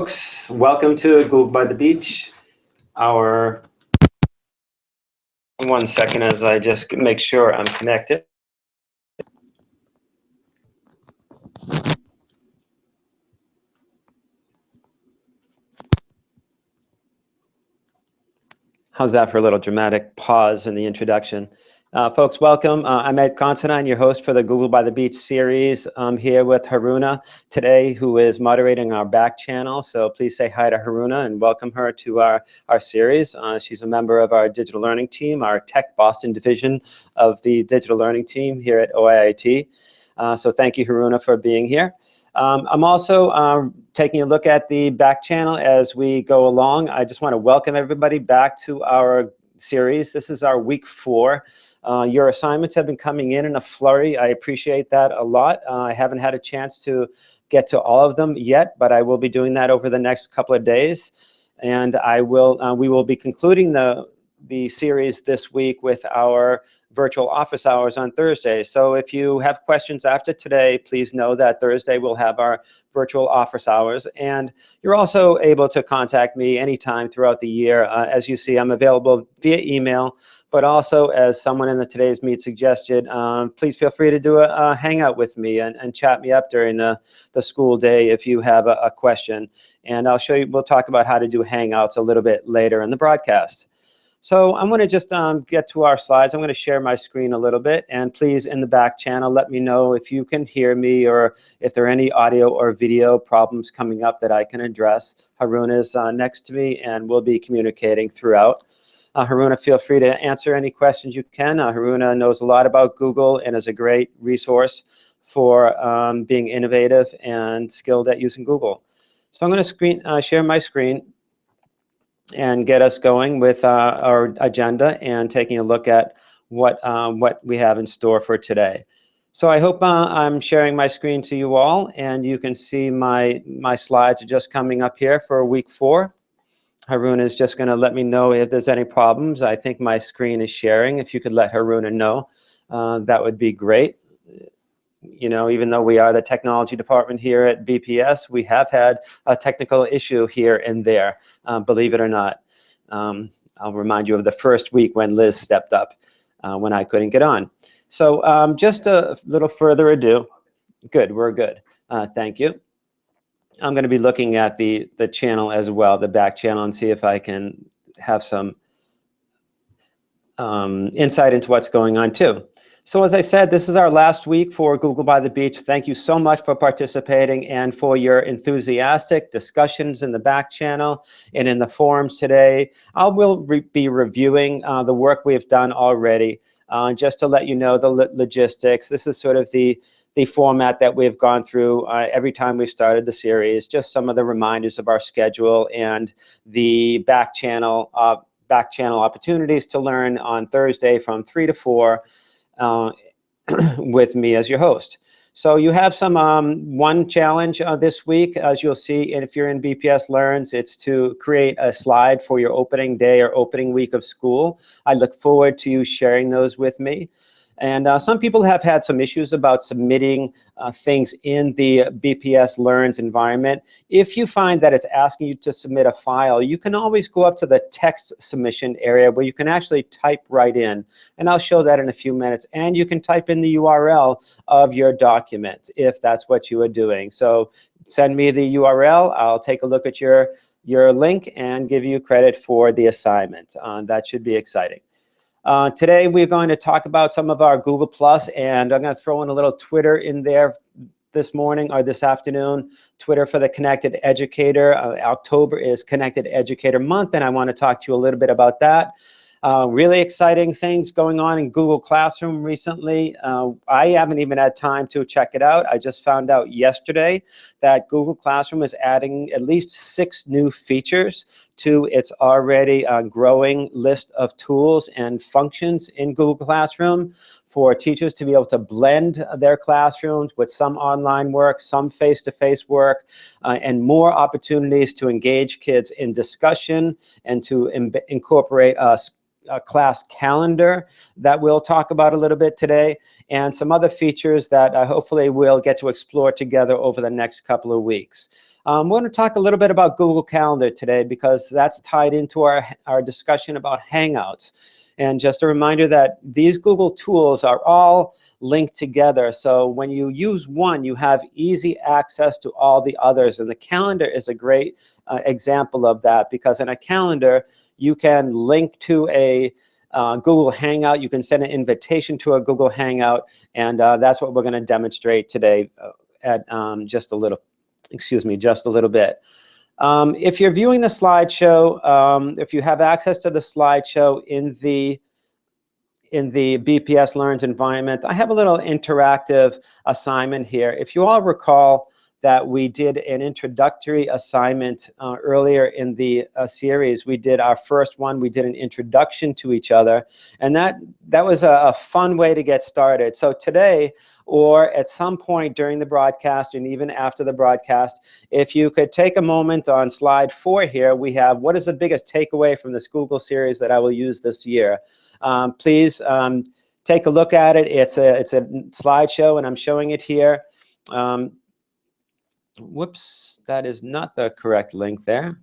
Folks, welcome to Google by the Beach. One second as I just make sure I'm connected. How's that for a little dramatic pause in the introduction? Folks, welcome. I'm Ed Considine, your host for the Google by the Beach series. I'm here with Haruna today, who is moderating our back channel. So please say hi to Haruna and welcome her to our series. She's a member of our digital learning team, our Tech Boston division of the digital learning team here at OIIT. So thank you, Haruna, for being here. I'm also taking a look at the back channel as we go along. I just want to welcome everybody back to our series. This is our week 4. Your assignments have been coming in a flurry. I appreciate that a lot. I haven't had a chance to get to all of them yet, but I will be doing that over the next couple of days. And we will be concluding the series this week with our virtual office hours on Thursday. So if you have questions after today, please know that Thursday we'll have our virtual office hours. And you're also able to contact me anytime throughout the year. As you see, I'm available via email, but also as someone in the Today's Meet suggested, please feel free to do a hangout with me and chat me up during the school day if you have a question. And we'll talk about how to do hangouts a little bit later in the broadcast. So I'm going to just get to our slides. I'm going to share my screen a little bit. And please, in the back channel, let me know if you can hear me or if there are any audio or video problems coming up that I can address. Haruna is next to me, and we'll be communicating throughout. Haruna, feel free to answer any questions you can. Haruna knows a lot about Google and is a great resource for being innovative and skilled at using Google. So I'm going to share my screen and get us going with our agenda and taking a look at what we have in store for today. So I hope I'm sharing my screen to you all, and you can see my slides are just coming up here for week 4. Haruna is just going to let me know if there's any problems. I think my screen is sharing. If you could let Haruna know, that would be great. You know, even though we are the technology department here at BPS, we have had a technical issue here and there, believe it or not. I'll remind you of the first week when Liz stepped up when I couldn't get on. So just a little further ado. Good, we're good. Thank you. I'm going to be looking at the channel as well, the back channel, and see if I can have some insight into what's going on too. So as I said, this is our last week for Google by the Beach. Thank you so much for participating and for your enthusiastic discussions in the back channel and in the forums today. I will be reviewing the work we've done already. Just to let you know the logistics, this is sort of the format that we've gone through every time we've started the series, just some of the reminders of our schedule and the back channel opportunities to learn on Thursday from 3 to 4. With me as your host. So you have some one challenge this week, as you'll see, and if you're in BPS Learns, it's to create a slide for your opening day or opening week of school. I look forward to you sharing those with me. And some people have had some issues about submitting things in the BPS Learns environment. If you find that it's asking you to submit a file, you can always go up to the text submission area where you can actually type right in. And I'll show that in a few minutes. And you can type in the URL of your document if that's what you are doing. So send me the URL. I'll take a look at your link and give you credit for the assignment. That should be exciting. Today we're going to talk about some of our Google Plus, and I'm going to throw in a little Twitter in there this morning or this afternoon. Twitter for the Connected Educator. October is Connected Educator Month, and I want to talk to you a little bit about that. Really exciting things going on in Google Classroom recently. I haven't even had time to check it out. I just found out yesterday that Google Classroom is adding at least 6 new features to its already growing list of tools and functions in Google Classroom for teachers to be able to blend their classrooms with some online work, some face-to-face work, and more opportunities to engage kids in discussion and to incorporate a class calendar that we'll talk about a little bit today, and some other features that hopefully we'll get to explore together over the next couple of weeks. We're going to talk a little bit about Google Calendar today because that's tied into our discussion about Hangouts. And just a reminder that these Google tools are all linked together. So when you use one, you have easy access to all the others. And the calendar is a great example of that, because in a calendar, you can link to a Google Hangout. You can send an invitation to a Google Hangout. And that's what we're going to demonstrate today at just a little bit. If you're viewing the slideshow, if you have access to the slideshow in the BPS Learns environment, I have a little interactive assignment here. If you all recall that we did an introductory assignment earlier in the series, we did our first one, we did an introduction to each other, and that was a fun way to get started. So today, or at some point during the broadcast and even after the broadcast, if you could take a moment on slide 4 here, we have what is the biggest takeaway from this Google series that I will use this year. Please take a look at it. It's a slideshow, and I'm showing it here. Whoops, that is not the correct link there.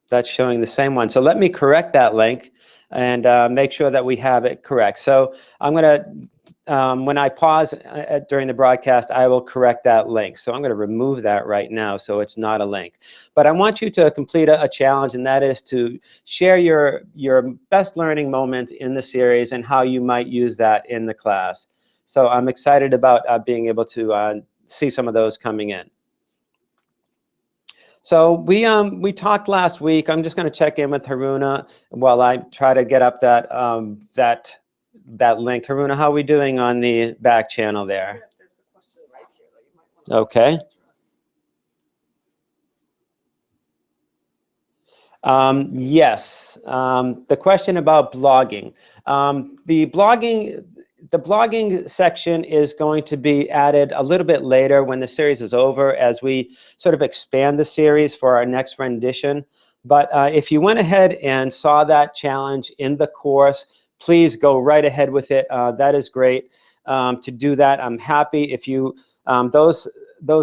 That's showing the same one. So let me correct that link and make sure that we have it correct. So I'm going to, when I pause during the broadcast, I will correct that link. So I'm going to remove that right now so it's not a link. But I want you to complete a challenge, and that is to share your best learning moment in the series and how you might use that in the class. So I'm excited about being able to see some of those coming in. So we talked last week. I'm just going to check in with Haruna while I try to get up that that link. Haruna, how are we doing on the back channel there? There's a question right here that you might want to Okay. address. Yes, the question about blogging. The blogging section is going to be added a little bit later when the series is over, as we sort of expand the series for our next rendition. But if you went ahead and saw that challenge in the course, please go right ahead with it. That is great to do that. I'm happy if you, those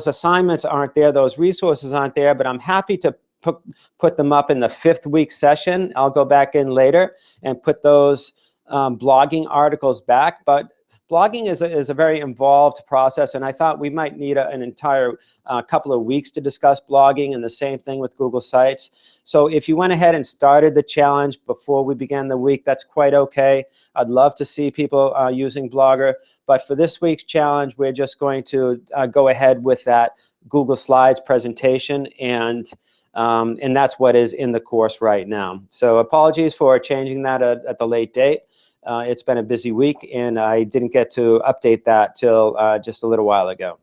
assignments aren't there, those resources aren't there, but I'm happy to put them up in the 5th week session. I'll go back in later and put those blogging articles back. But blogging is a very involved process, and I thought we might need an entire couple of weeks to discuss blogging, and the same thing with Google Sites. So if you went ahead and started the challenge before we began the week, that's quite okay. I'd love to see people using Blogger, but for this week's challenge, we're just going to go ahead with that Google Slides presentation, and that's what is in the course right now. So apologies for changing that at the late date. It's been a busy week, and I didn't get to update that till just a little while ago.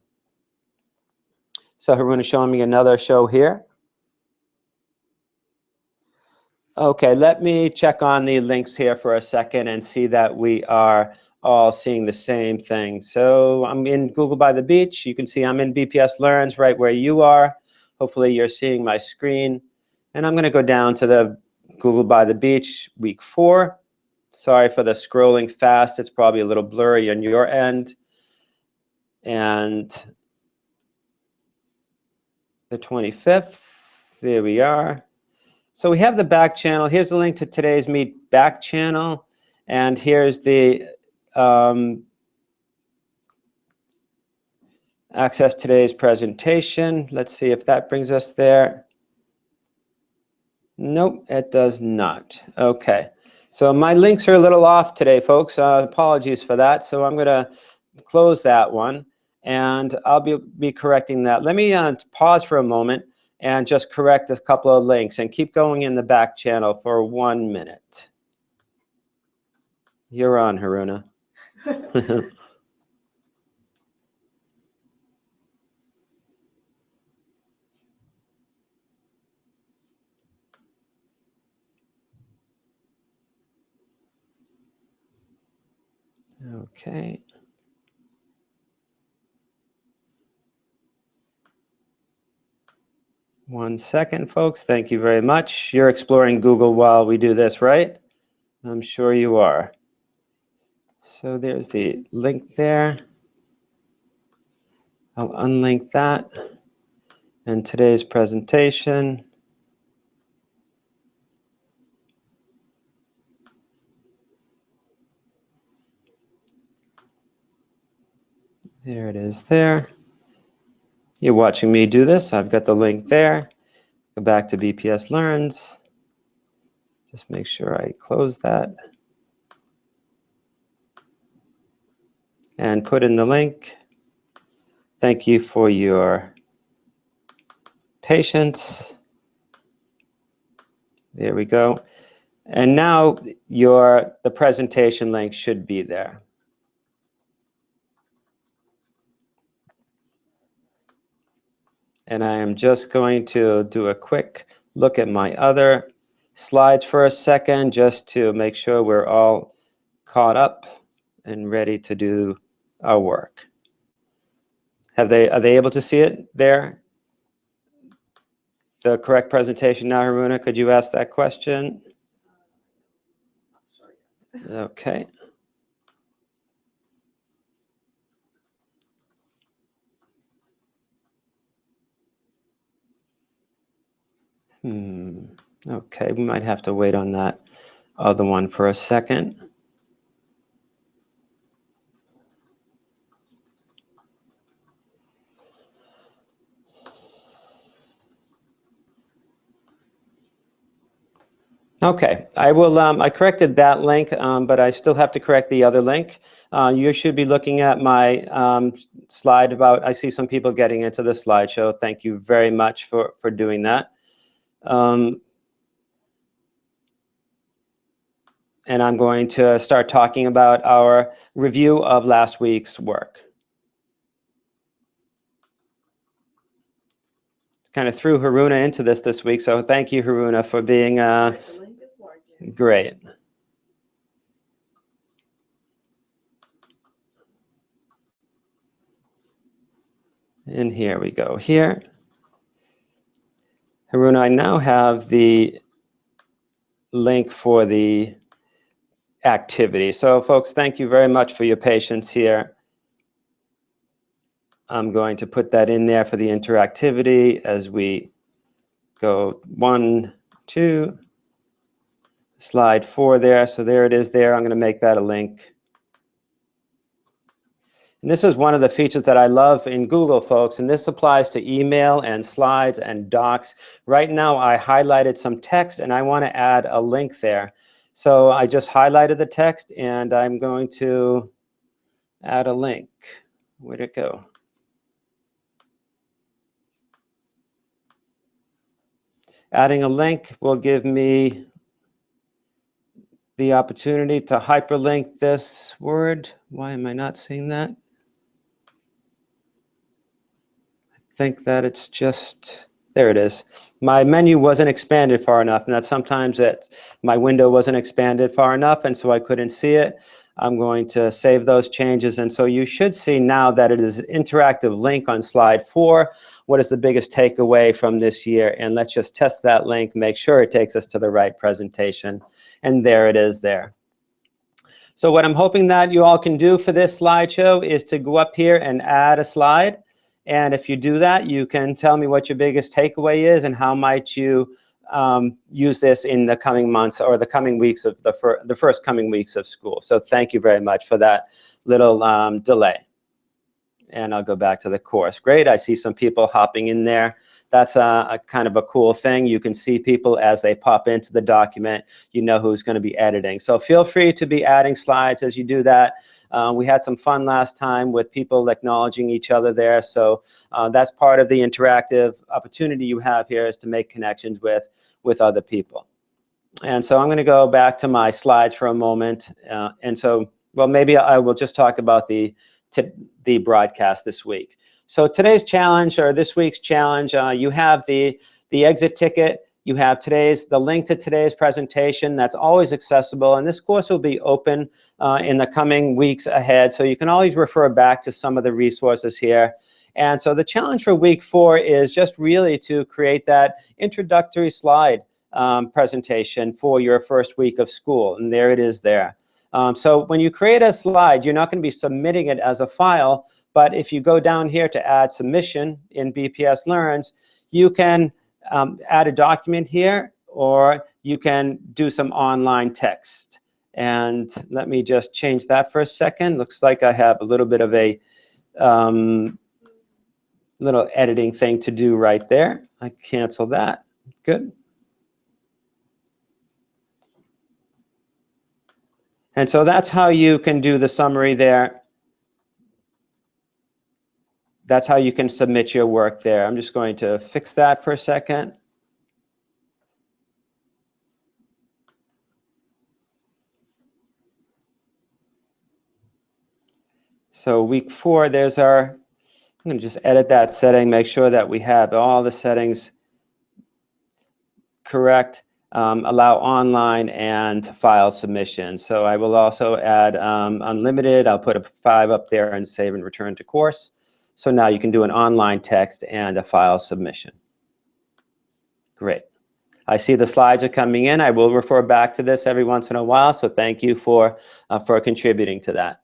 So Haruna showing me another show here. Okay, let me check on the links here for a second and see that we are all seeing the same thing. So I'm in Google by the Beach. You can see I'm in BPS Learns right where you are. Hopefully you're seeing my screen. And I'm going to go down to the Google by the Beach week 4. Sorry for the scrolling fast. It's probably a little blurry on your end. And the 25th, there we are. So we have the back channel. Here's the link to today's Meet back channel. And here's the access today's presentation. Let's see if that brings us there. Nope, it does not. Okay. So my links are a little off today, folks. Apologies for that. So I'm going to close that one, and I'll be correcting that. Let me pause for a moment and just correct a couple of links, and keep going in the back channel for 1 minute. You're on, Haruna. Okay. One second, folks. Thank you very much. You're exploring Google while we do this, right? I'm sure you are. So there's the link there. I'll unlink that. And today's presentation. There it is there. You're watching me do this. I've got the link there. Go back to BPS Learns. Just make sure I close that. And put in the link. Thank you for your patience. There we go. And now the presentation link should be there. And I am just going to do a quick look at my other slides for a second, just to make sure we're all caught up and ready to do our work. Are they able to see it there? The correct presentation now, Haruna? Could you ask that question? Okay. Okay, we might have to wait on that other one for a second. Okay, I will. I corrected that link, but I still have to correct the other link. You should be looking at my slide about. I see some people getting into the slideshow. Thank you very much for doing that. And I'm going to start talking about our review of last week's work. Kind of threw Haruna into this week, so thank you, Haruna, for being great. And here we go. Here, Haruna, I now have the link for the activity. So, folks, thank you very much for your patience here. I'm going to put that in there for the interactivity as we go 1, 2, slide 4 there. So there it is there. I'm going to make that a link. And this is one of the features that I love in Google, folks, and this applies to email and slides and docs. Right now, I highlighted some text, and I want to add a link there. So I just highlighted the text, and I'm going to add a link. Where'd it go? Adding a link will give me the opportunity to hyperlink this word. Why am I not seeing that? I think that it's just, there it is. My menu wasn't expanded far enough, and that sometimes my window wasn't expanded far enough, and so I couldn't see it. I'm going to save those changes, and so you should see now that it is an interactive link on slide 4. What is the biggest takeaway from this year? And let's just test that link, make sure it takes us to the right presentation. And there it is there. So what I'm hoping that you all can do for this slideshow is to go up here and add a slide. And if you do that, you can tell me what your biggest takeaway is and how might you use this in the coming months or the coming weeks of the first coming weeks of school. So thank you very much for that little delay. And I'll go back to the course. Great, I see some people hopping in there. That's a kind of a cool thing. You can see people as they pop into the document. You know who's going to be editing. So feel free to be adding slides as you do that. We had some fun last time with people acknowledging each other there. So that's part of the interactive opportunity you have here, is to make connections with other people. And so I'm going to go back to my slides for a moment. And so, well, maybe I will just talk about the broadcast this week. So today's challenge, or this week's challenge, you have the exit ticket. You have the link to today's presentation. That's always accessible. And this course will be open in the coming weeks ahead. So you can always refer back to some of the resources here. And so the challenge for week 4 is just really to create that introductory slide presentation for your first week of school. And there it is there. So when you create a slide, you're not going to be submitting it as a file, but if you go down here to add submission in BPS Learns, you can add a document here, or you can do some online text. And let me just change that for a second. Looks like I have a little bit of a little editing thing to do right there. I cancel that. Good. And so that's how you can do the summary there. That's how you can submit your work there. I'm just going to fix that for a second. So week 4, there's our, I'm going to just edit that setting, make sure that we have all the settings correct. Allow online and file submission. So I will also add unlimited. I'll put a 5 up there and save and return to course. So now you can do an online text and a file submission. Great. I see the slides are coming in. I will refer back to this every once in a while. So thank you for contributing to that.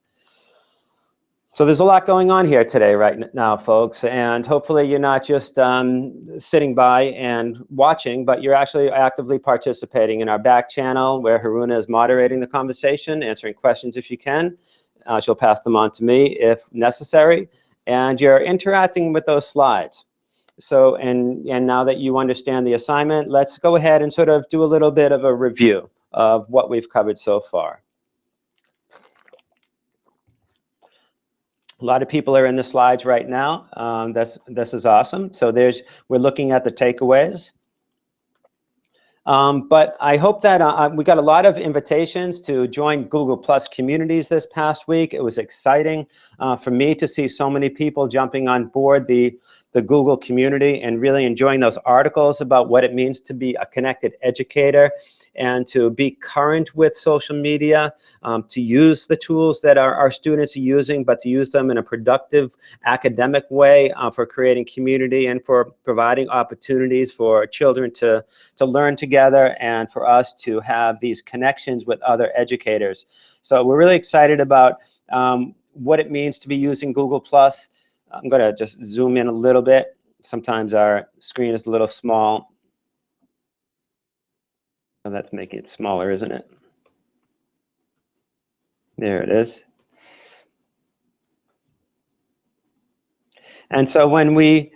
So there's a lot going on here today right now, folks, and hopefully you're not just sitting by and watching, but you're actually actively participating in our back channel where Haruna is moderating the conversation, answering questions if you can. She'll pass them on to me if necessary, and you're interacting with those slides. So, and now that you understand the assignment, let's go ahead and sort of do a little bit of a review of what we've covered so far. A lot of people are in the slides right now. This is awesome. So we're looking at the takeaways. But I hope that we got a lot of invitations to join Google Plus communities this past week. It was exciting for me to see so many people jumping on board the Google community and really enjoying those articles about what it means to be a connected educator and to be current with social media, to use the tools that our students are using, but to use them in a productive academic way for creating community and for providing opportunities for children to learn together and for us to have these connections with other educators. So we're really excited about what it means to be using Google+. I'm going to just zoom in a little bit. Sometimes our screen is a little small. Oh, that's making it smaller, isn't it? There it is. And so when we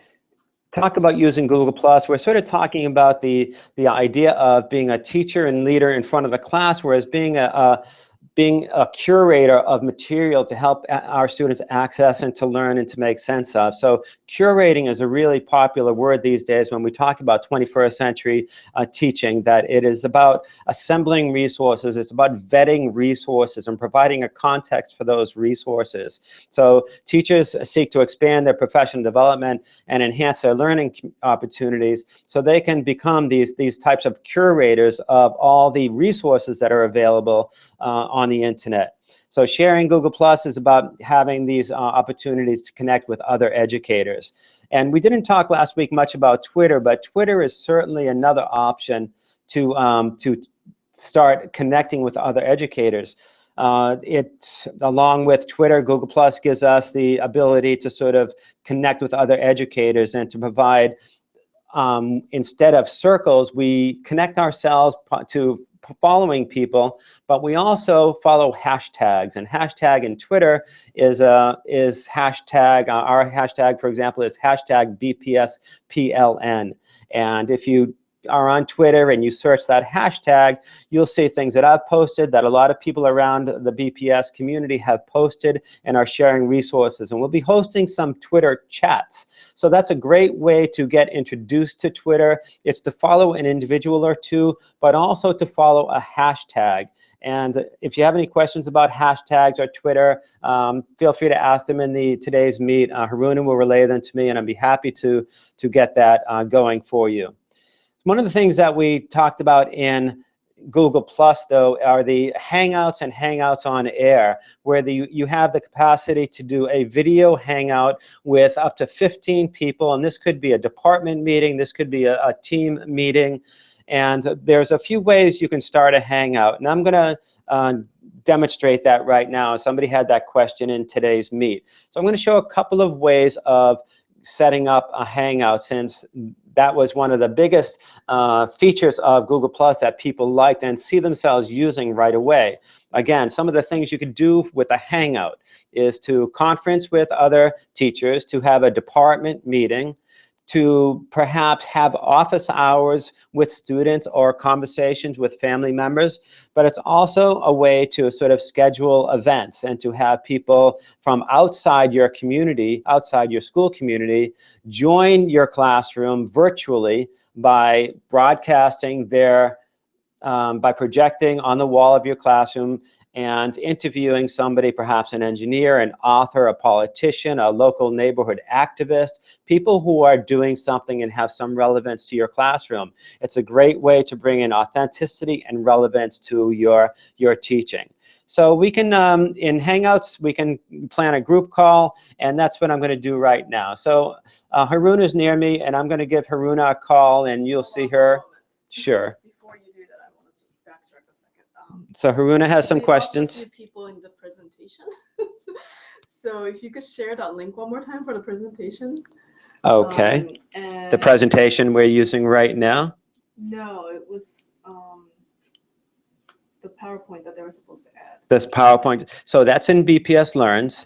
talk about using Google+, we're sort of talking about the idea of being a teacher and leader in front of the class, whereas being a curator of material to help our students access and to learn and to make sense of. So curating is a really popular word these days when we talk about 21st century teaching, that it is about assembling resources, it's about vetting resources and providing a context for those resources. So teachers seek to expand their professional development and enhance their learning opportunities so they can become these types of curators of all the resources that are available on the internet. So sharing Google Plus is about having these opportunities to connect with other educators. And we didn't talk last week much about Twitter, but Twitter is certainly another option to start connecting with other educators. Along with Twitter, Google Plus gives us the ability to sort of connect with other educators and to provide, instead of circles, we connect ourselves to following people, but we also follow hashtags, and hashtag in Twitter is hashtag, our hashtag, for example, is hashtag BPSPLN. And if you are on Twitter and you search that hashtag, you'll see things that I've posted, that a lot of people around the BPS community have posted and are sharing resources. And we'll be hosting some Twitter chats. So that's a great way to get introduced to Twitter. It's to follow an individual or two, but also to follow a hashtag. And if you have any questions about hashtags or Twitter, feel free to ask them in today's meet. Haruna will relay them to me, and I'd be happy to get that going for you. One of the things that we talked about in Google Plus, though, are the Hangouts and Hangouts on Air, where you have the capacity to do a video hangout with up to 15 people, and this could be a department meeting, this could be a team meeting, and there's a few ways you can start a hangout, and I'm going to demonstrate that right now. Somebody had that question in today's meet. So I'm going to show a couple of ways of setting up a Hangout, since that was one of the biggest features of Google Plus that people liked and see themselves using right away. Again, some of the things you could do with a Hangout is to conference with other teachers, to have a department meeting, to perhaps have office hours with students or conversations with family members. But it's also a way to sort of schedule events and to have people from outside your community, outside your school community, join your classroom virtually by broadcasting by projecting on the wall of your classroom and interviewing somebody, perhaps an engineer, an author, a politician, a local neighborhood activist, people who are doing something and have some relevance to your classroom. It's a great way to bring in authenticity and relevance to your teaching. So we can, in Hangouts, we can plan a group call, and that's what I'm going to do right now. So Haruna's near me, and I'm going to give Haruna a call, and you'll see her. Sure. So Haruna has some questions. People in the presentation. So if you could share that link one more time for the presentation. Okay. The presentation we're using right now? No, it was the PowerPoint that they were supposed to add. This PowerPoint. So that's in BPS Learns.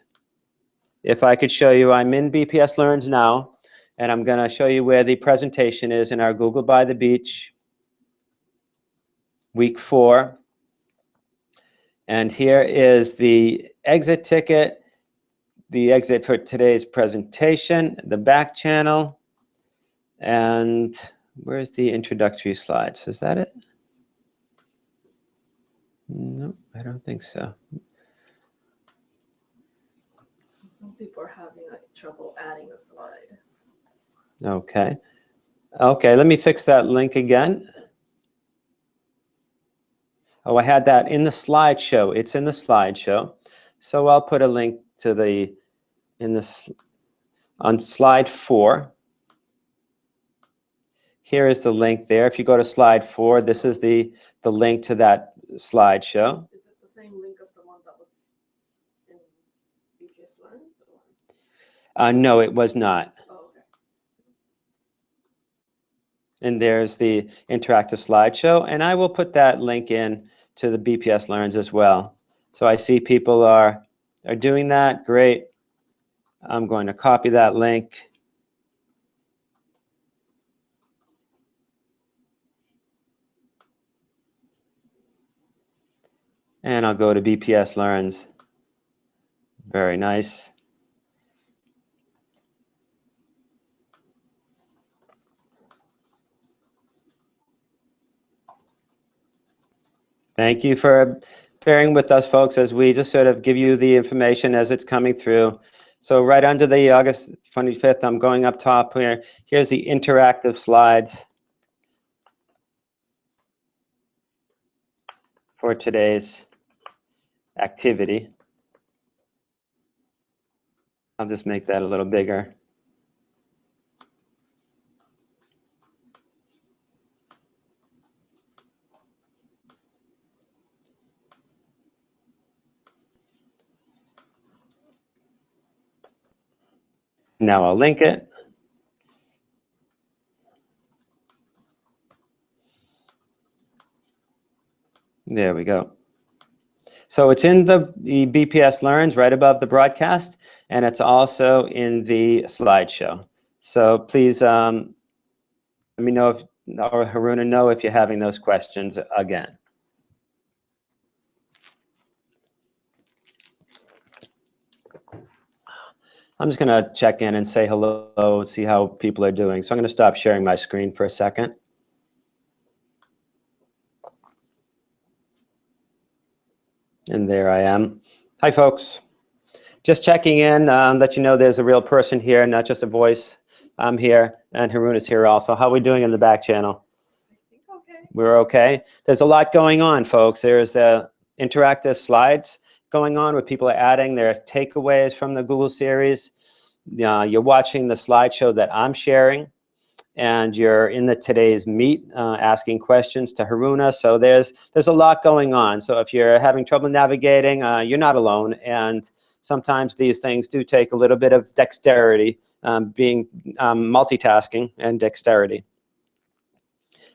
If I could show you, I'm in BPS Learns now, and I'm going to show you where the presentation is in our Google by the Beach week 4. And here is the exit ticket, the exit for today's presentation, the back channel, and where's the introductory slides? Is that it? No, I don't think so. Some people are having trouble adding a slide. Okay. Okay, let me fix that link again. Oh, I had that in the slideshow. It's in the slideshow. So I'll put a link to on slide 4. Here is the link there. If you go to slide 4, this is the link to that slideshow. Is it the same link as the one that was in BPS Learns? No, it was not. Oh, okay. And there's the interactive slideshow. And I will put that link in to the BPS Learns as well. So I see people are doing that. Great. I'm going to copy that link. And I'll go to BPS Learns. Very nice. Thank you for bearing with us, folks, as we just sort of give you the information as it's coming through. So right under the August 25th, I'm going up top here. Here's the interactive slides for today's activity. I'll just make that a little bigger. Now I'll link it. There we go. So it's in the BPS Learns right above the broadcast, and it's also in the slideshow. So please let me know if, or Haruna know if you're having those questions again. I'm just going to check in and say hello and see how people are doing. So I'm going to stop sharing my screen for a second. And there I am. Hi, folks. Just checking in, let you know there's a real person here, not just a voice. I'm here, and Haruna's here also. How are we doing in the back channel? I think okay. We're okay. There's a lot going on, folks. There's the interactive slides going on where people are adding their takeaways from the Google series. You're watching the slideshow that I'm sharing, and you're in the today's meet asking questions to Haruna. So there's a lot going on. So if you're having trouble navigating, you're not alone. And sometimes these things do take a little bit of dexterity being multitasking and dexterity.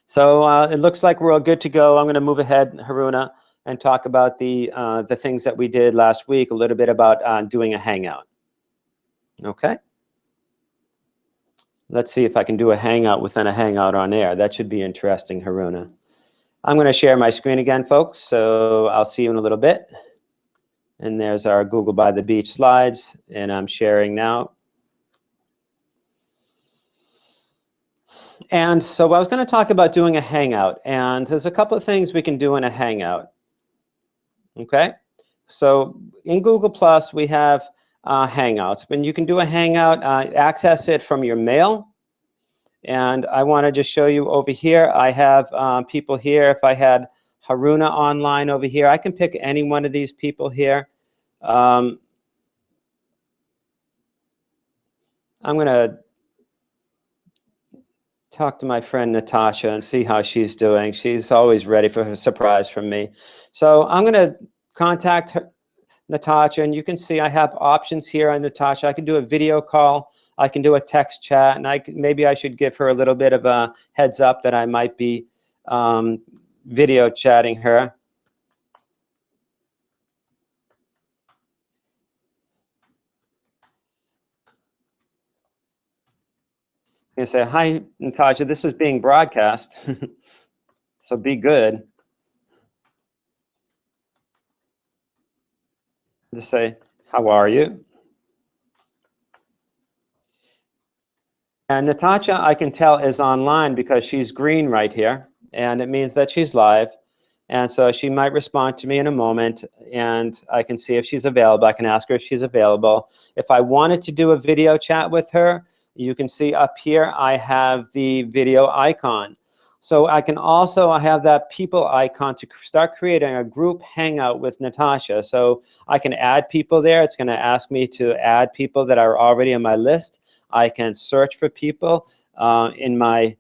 So it looks like we're all good to go. I'm going to move ahead, Haruna, and talk about the things that we did last week, a little bit about doing a Hangout. Okay. Let's see if I can do a Hangout within a Hangout on air. That should be interesting, Haruna. I'm going to share my screen again, folks, so I'll see you in a little bit. And there's our Google by the Beach slides, and I'm sharing now. And so I was going to talk about doing a Hangout, and there's a couple of things we can do in a Hangout. Okay? So in Google+, we have Hangouts. When you can do a Hangout, access it from your mail. And I want to just show you over here, I have people here. If I had Haruna online over here, I can pick any one of these people here. I'm going to talk to my friend Natasha and see how she's doing. She's always ready for a surprise from me. So I'm going to contact her, Natasha, and you can see I have options here on Natasha. I can do a video call. I can do a text chat, and maybe I should give her a little bit of a heads up that I might be video chatting her. You say, hi, Natasha, this is being broadcast, so be good. Just say, how are you? And Natasha, I can tell, is online because she's green right here, and it means that she's live. And so she might respond to me in a moment, and I can see if she's available. I can ask her if she's available. If I wanted to do a video chat with her, you can see up here I have the video icon. So I can also have that people icon to start creating a group hangout with Natasha. So I can add people there. It's going to ask me to add people that are already on my list. I can search for people in my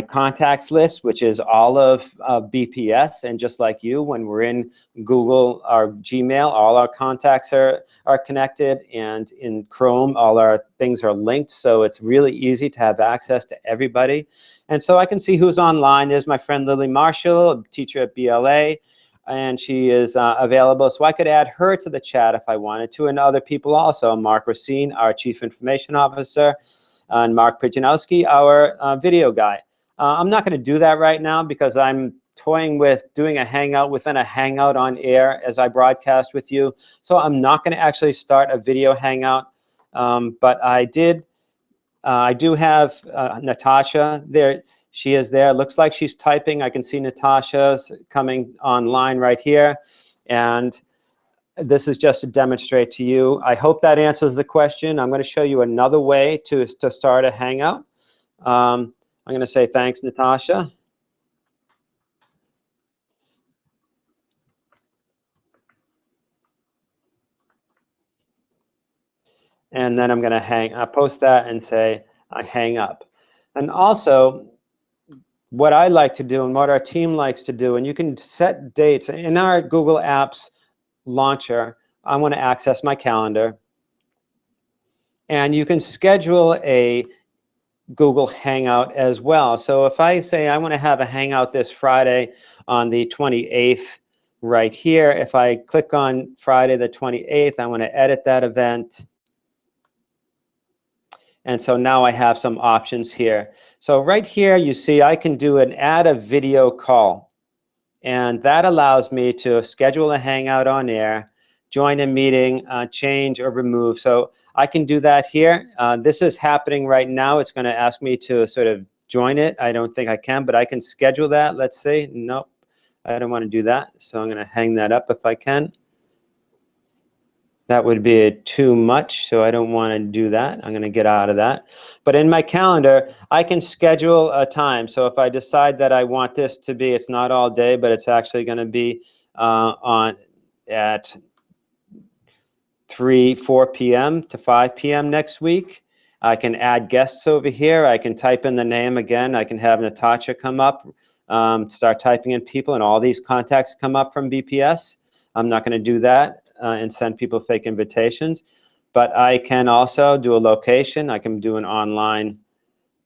contacts list, which is all of BPS. And just like you, when we're in Google or Gmail, all our contacts are connected. And in Chrome, all our things are linked. So it's really easy to have access to everybody. And so I can see who's online. There's my friend Lily Marshall, a teacher at BLA. And she is available. So I could add her to the chat if I wanted to, and other people also. Mark Racine, our Chief Information Officer, and Mark Pijanowski, our video guy. I'm not going to do that right now because I'm toying with doing a Hangout within a Hangout on air as I broadcast with you. So I'm not going to actually start a video Hangout. But I do have Natasha there. She is there. Looks like she's typing. I can see Natasha's coming online right here. And this is just to demonstrate to you. I hope that answers the question. I'm going to show you another way to start a Hangout. I'm going to say thanks, Natasha. And then I'm going to post that and say I hang up. And also, what I like to do and what our team likes to do, and you can set dates. In our Google Apps launcher, I want to access my calendar. And you can schedule a Google Hangout as well. So if I say I want to have a Hangout this Friday on the 28th right here, if I click on Friday the 28th, I want to edit that event. And so now I have some options here. So right here, you see I can do add a video call. And that allows me to schedule a Hangout on air, join a meeting, change or remove. So I can do that here. This is happening right now. It's going to ask me to sort of join it. I don't think I can, but I can schedule that. Let's see. Nope, I don't want to do that. So I'm going to hang that up if I can. That would be too much, so I don't want to do that. I'm going to get out of that. But in my calendar, I can schedule a time. So if I decide that I want this to be, it's not all day, but it's actually going to be at 4 p.m. to 5 p.m. next week. I can add guests over here. I can type in the name again. I can have Natasha come up, start typing in people, and all these contacts come up from BPS. I'm not going to do that and send people fake invitations. but I can also do a location. I can do an online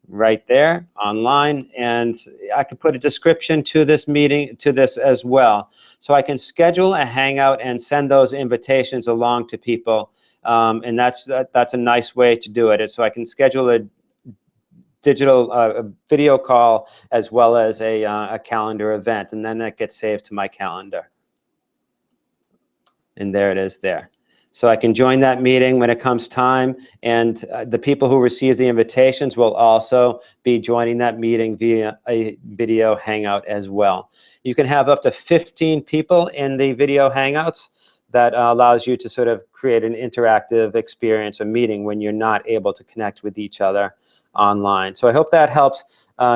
right there, online, and I can put a description to this meeting, to this as well. So I can schedule a Hangout and send those invitations along to people, and that's a nice way to do it. So I can schedule a digital video call as well as a calendar event, and then that gets saved to my calendar. And there it is there. So I can join that meeting when it comes time, and the people who receive the invitations will also be joining that meeting via a video hangout as well. You can have up to 15 people in the video hangouts. That allows you to sort of create an interactive experience, a meeting, when you're not able to connect with each other online. So I hope that helps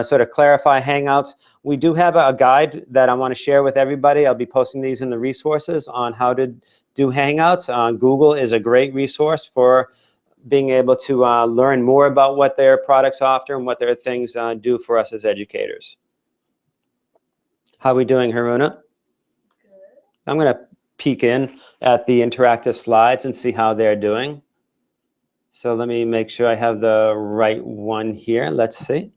sort of clarify Hangouts. We do have a guide that I want to share with everybody. I'll be posting these in the resources on how to do Hangouts. Google is a great resource for being able to learn more about what their products offer and what their things do for us as educators. How are we doing, Haruna? Good. I'm going to peek in at the interactive slides and see how they're doing. So let me make sure I have the right one here. Let's see.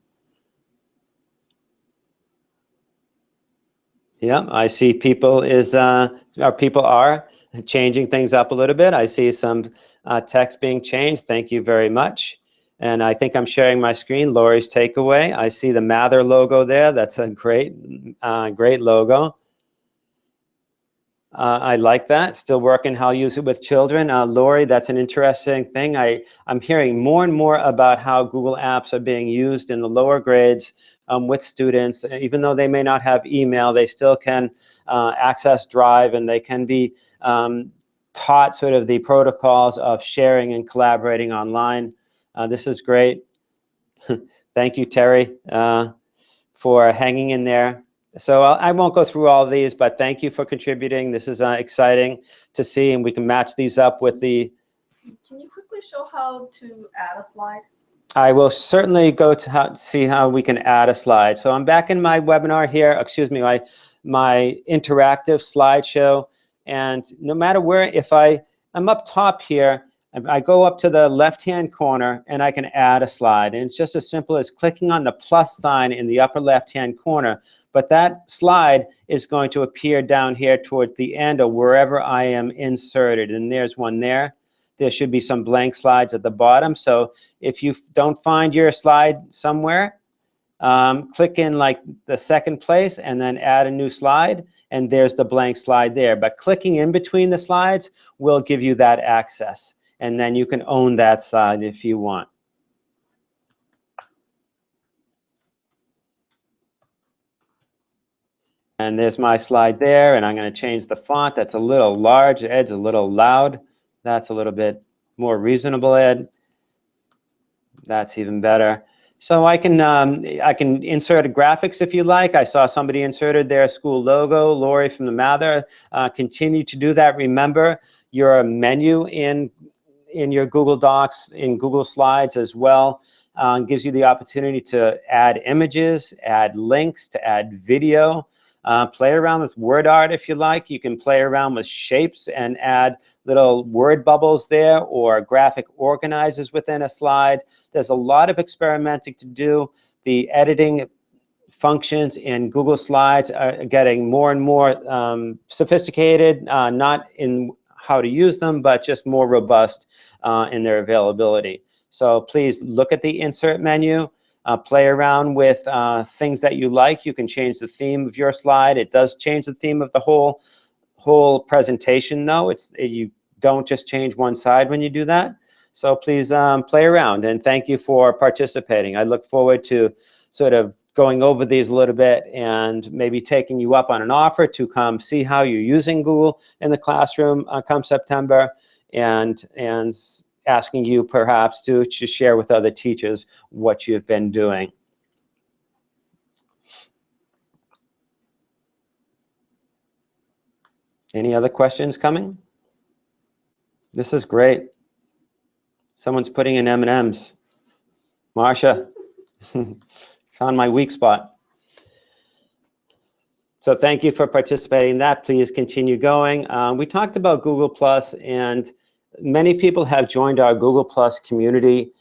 Yeah, I see people are changing things up a little bit. I see some text being changed. Thank you very much. And I think I'm sharing my screen. Lori's takeaway. I see the Mather logo there. That's a great logo. I like that. Still working how to use it with children. Lori, that's an interesting thing. I'm hearing more and more about how Google Apps are being used in the lower grades with students. Even though they may not have email, they still can access Drive, and they can be taught sort of the protocols of sharing and collaborating online. This is great. Thank you, Terry, for hanging in there. So I won't go through all of these, but thank you for contributing. This is exciting to see, and we can match these up with the... Can you quickly show how to add a slide? I will certainly go to see how we can add a slide. So I'm back in my webinar here, excuse me, my interactive slideshow. And no matter where, if I'm up top here, I go up to the left-hand corner and I can add a slide. And it's just as simple as clicking on the plus sign in the upper left-hand corner. But that slide is going to appear down here towards the end or wherever I am inserted. And there's one there. There should be some blank slides at the bottom. So if you don't find your slide somewhere, click in like the second place and then add a new slide. And there's the blank slide there. But clicking in between the slides will give you that access. And then you can own that slide if you want. And there's my slide there, and I'm going to change the font. That's a little large. Ed's a little loud. That's a little bit more reasonable, Ed. That's even better. So I can insert graphics if you like. I saw somebody inserted their school logo, Lori from the Mather. Continue to do that. Remember, your menu in your Google Docs, in Google Slides as well, gives you the opportunity to add images, add links, to add video. Play around with word art if you like. You can play around with shapes and add little word bubbles there or graphic organizers within a slide. There's a lot of experimenting to do. The editing functions in Google Slides are getting more and more sophisticated, not in how to use them, but just more robust in their availability. So please look at the insert menu. Play around with things that you like. You can change the theme of your slide. It does change the theme of the whole presentation, though. You don't just change one side when you do that. So please play around, and thank you for participating. I look forward to sort of going over these a little bit and maybe taking you up on an offer to come see how you're using Google in the classroom come September, and asking you perhaps to share with other teachers what you've been doing. Any other questions coming? This is great. Someone's putting in M&Ms. Marsha, found my weak spot. So thank you for participating in that. Please continue going. We talked about Google Plus and Many people have joined our Google Plus community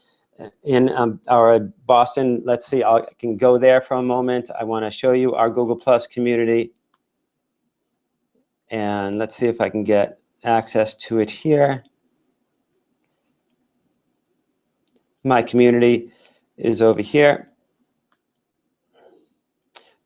in our Boston. Let's see, I can go there for a moment. I want to show you our Google Plus community. And let's see if I can get access to it here. My community is over here.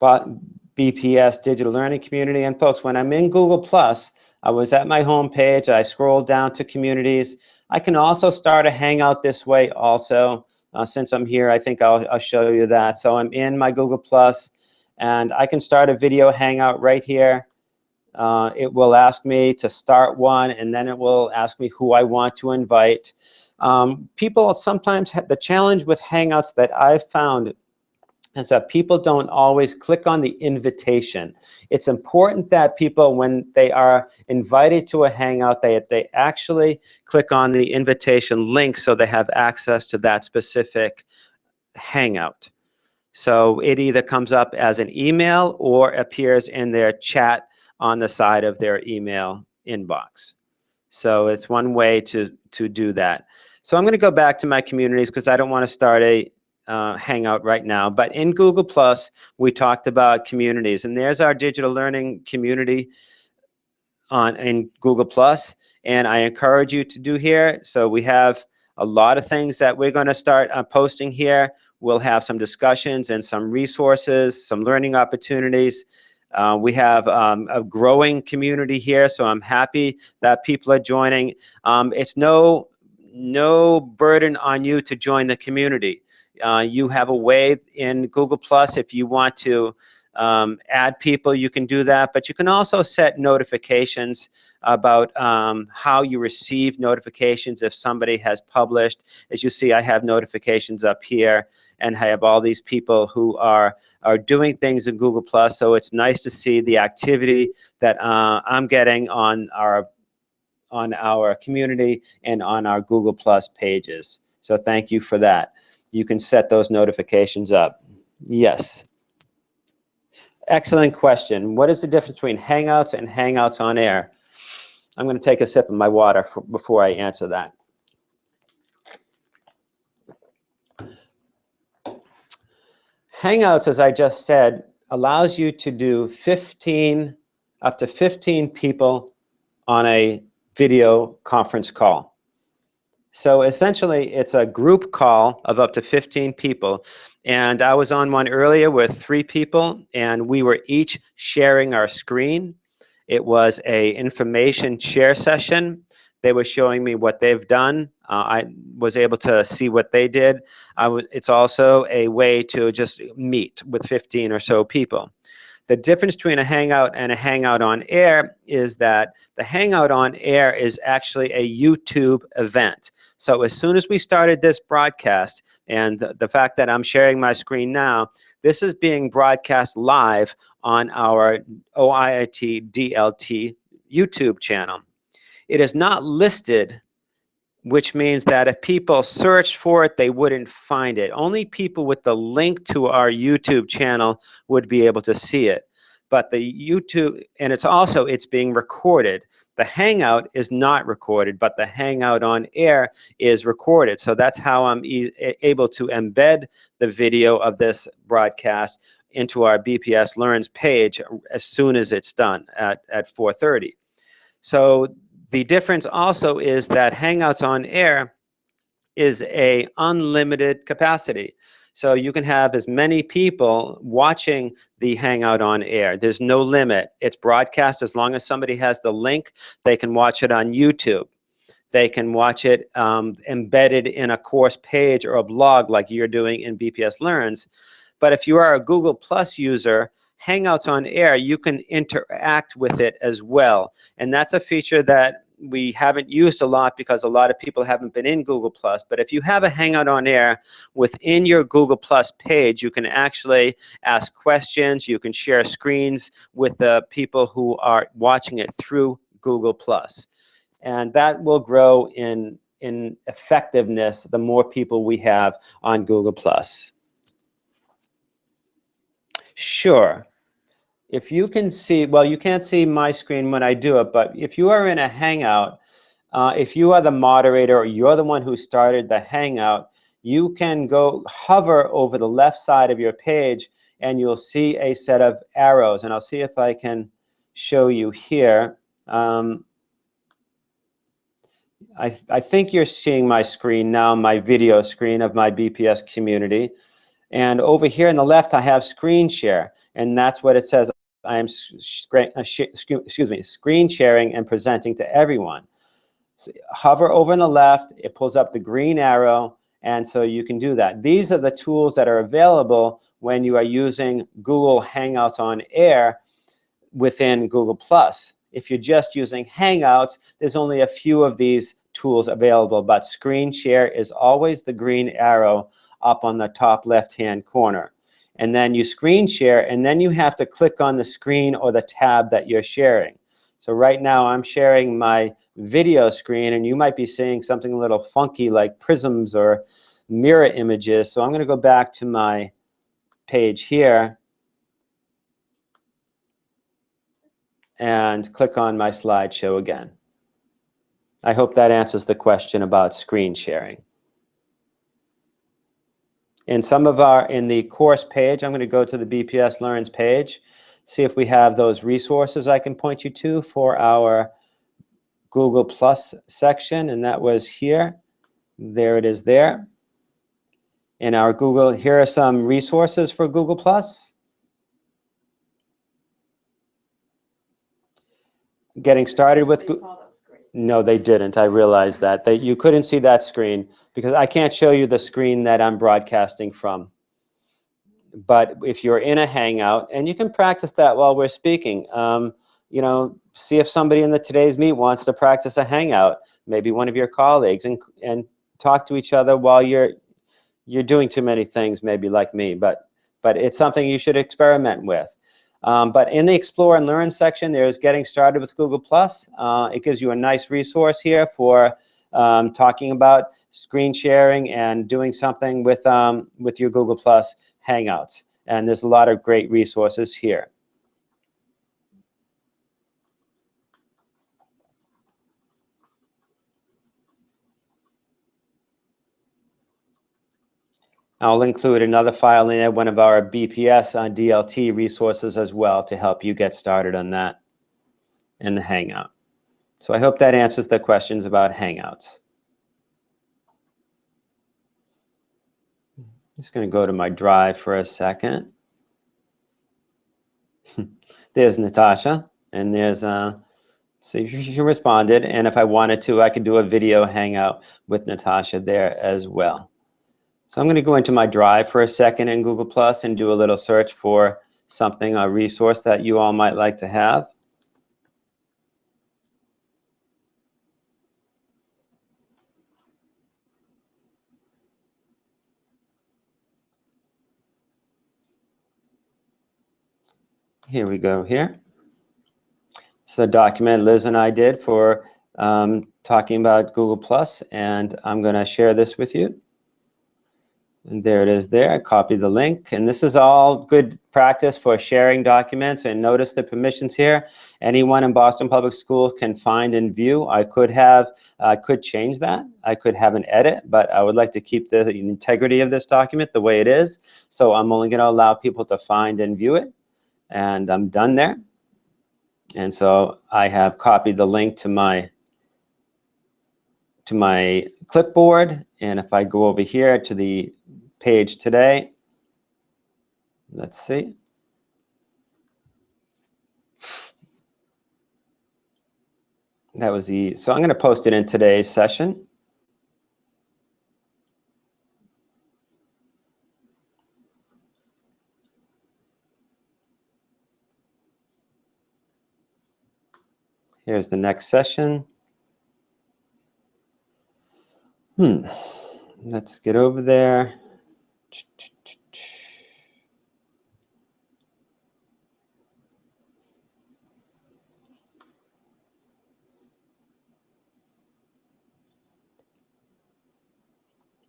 BPS Digital Learning Community. And folks, when I'm in Google Plus, I was at my home page. I scrolled down to communities. I can also start a Hangout this way also. Since I'm here, I think I'll show you that. So I'm in my Google Plus, and I can start a video Hangout right here. It will ask me to start one, and then it will ask me who I want to invite. People sometimes have the challenge with Hangouts that I've found is that people don't always click on the invitation. It's important that people, when they are invited to a Hangout, they actually click on the invitation link so they have access to that specific Hangout. So it either comes up as an email or appears in their chat on the side of their email inbox. So it's one way to do that. So I'm going to go back to my communities because I don't want to start a Hangout right now. But in Google Plus, we talked about communities, and there's our digital learning community in Google Plus, and I encourage you to do here. So we have a lot of things that we're going to start posting here. We'll have some discussions and some resources, some learning opportunities. We have a growing community here, so I'm happy that people are joining. It's no burden on you to join the community. You have a way in Google Plus if you want to add people, you can do that, but you can also set notifications about how you receive notifications if somebody has published. As you see, I have notifications up here, and I have all these people who are doing things in Google Plus, so it's nice to see the activity that I'm getting on our community and on our Google Plus pages. So thank you for that. You can set those notifications up. Yes. Excellent question. What is the difference between Hangouts and Hangouts on Air? I'm going to take a sip of my water before I answer that. Hangouts, as I just said, allows you to do up to 15 people on a video conference call. So essentially, it's a group call of up to 15 people. And I was on one earlier with 3 people, and we were each sharing our screen. It was an information share session. They were showing me what they've done. I was able to see what they did. It's also a way to just meet with 15 or so people. The difference between a Hangout and a Hangout on Air is that the Hangout on Air is actually a YouTube event. So as soon as we started this broadcast, and the fact that I'm sharing my screen now, this is being broadcast live on our OIIT DLT YouTube channel. It is not listed, which means that if people searched for it, they wouldn't find it. Only people with the link to our YouTube channel would be able to see it. But the YouTube, and it's being recorded. The Hangout is not recorded, but the Hangout on Air is recorded. So that's how I'm able to embed the video of this broadcast into our BPS Learns page as soon as it's done at 4:30. So the difference also is that Hangouts on Air is a unlimited capacity. So you can have as many people watching the Hangout on Air. There's no limit. It's broadcast as long as somebody has the link. They can watch it on YouTube. They can watch it embedded in a course page or a blog like you're doing in BPS Learns. But if you are a Google Plus user, Hangouts on Air, you can interact with it as well. And that's a feature that we haven't used a lot because a lot of people haven't been in Google Plus. But if you have a Hangout on Air within your Google Plus page, you can actually ask questions. You can share screens with the people who are watching it through Google Plus. And that will grow in effectiveness the more people we have on Google Plus. Sure. If you can see, well, you can't see my screen when I do it, but if you are in a Hangout, if you are the moderator or you're the one who started the Hangout, you can go hover over the left side of your page and you'll see a set of arrows. And I'll see if I can show you here. I think you're seeing my screen now, my video screen of my BPS community. And over here on the left, I have screen share. And that's what it says. I am screen sharing and presenting to everyone. So hover over on the left, it pulls up the green arrow, and so you can do that. These are the tools that are available when you are using Google Hangouts on Air within Google+. If you're just using Hangouts, there's only a few of these tools available, but screen share is always the green arrow up on the top left-hand corner. And then you screen share, and then you have to click on the screen or the tab that you're sharing. So right now I'm sharing my video screen, and you might be seeing something a little funky like prisms or mirror images. So I'm going to go back to my page here and click on my slideshow again. I hope that answers the question about screen sharing. In the course page, I'm going to go to the BPS Learns page, see if we have those resources I can point you to for our Google Plus section, and that was here. There it is there. In our Google, here are some resources for Google Plus. Getting started with Google. No, they didn't. I realized that. You couldn't see that screen because I can't show you the screen that I'm broadcasting from. But if you're in a Hangout, and you can practice that while we're speaking, you know, see if somebody in the Today's Meet wants to practice a Hangout, maybe one of your colleagues, and talk to each other while you're doing too many things, maybe like me, but it's something you should experiment with. But in the Explore and Learn section, there's Getting Started with Google+. It gives you a nice resource here for talking about screen sharing and doing something with your Google+ Hangouts. And there's a lot of great resources here. I'll include another file in there, one of our BPS DLT resources as well, to help you get started on that in the Hangout. So I hope that answers the questions about Hangouts. I'm just going to go to my drive for a second. There's Natasha, and there's so she responded, and if I wanted to, I could do a video Hangout with Natasha there as well. So I'm going to go into my drive for a second in Google Plus and do a little search for something, a resource that you all might like to have. Here we go here. It's a document Liz and I did for talking about Google Plus, and I'm going to share this with you. And there it is there. I copied the link. And this is all good practice for sharing documents. And notice the permissions here. Anyone in Boston Public Schools can find and view. I could change that. I could have an edit, but I would like to keep the integrity of this document the way it is. So I'm only going to allow people to find and view it. And I'm done there. And so I have copied the link to my clipboard. And if I go over here to the page today, let's see. That was so I'm going to post it in today's session. Here's the next session. Let's get over there.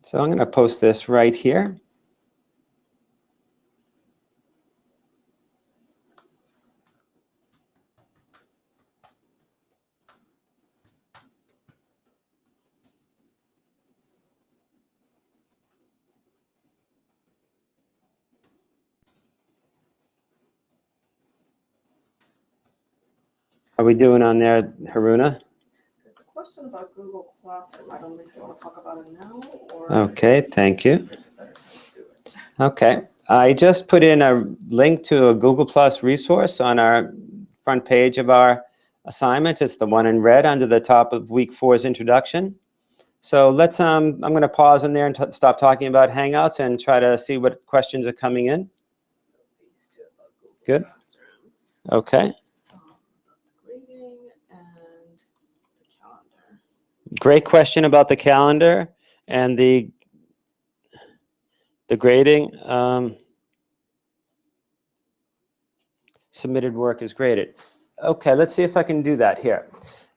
So I'm going to post this right here. are we doing on there, Haruna? There's a question about Google Classroom. I don't know if you want to talk about it now or Okay, thank you. if there's a better time to do it. Okay, I just put in a link to a Google Plus resource on our front page of our assignment. It's the one in red under the top of week 4's introduction. So let's, I'm going to pause in there and stop talking about Hangouts and try to see what questions are coming in. So these two about Google Good. Classrooms, Okay, about the grading and the calendar. great question about the calendar and the grading. Submitted work is graded. Okay, let's see if I can do that here.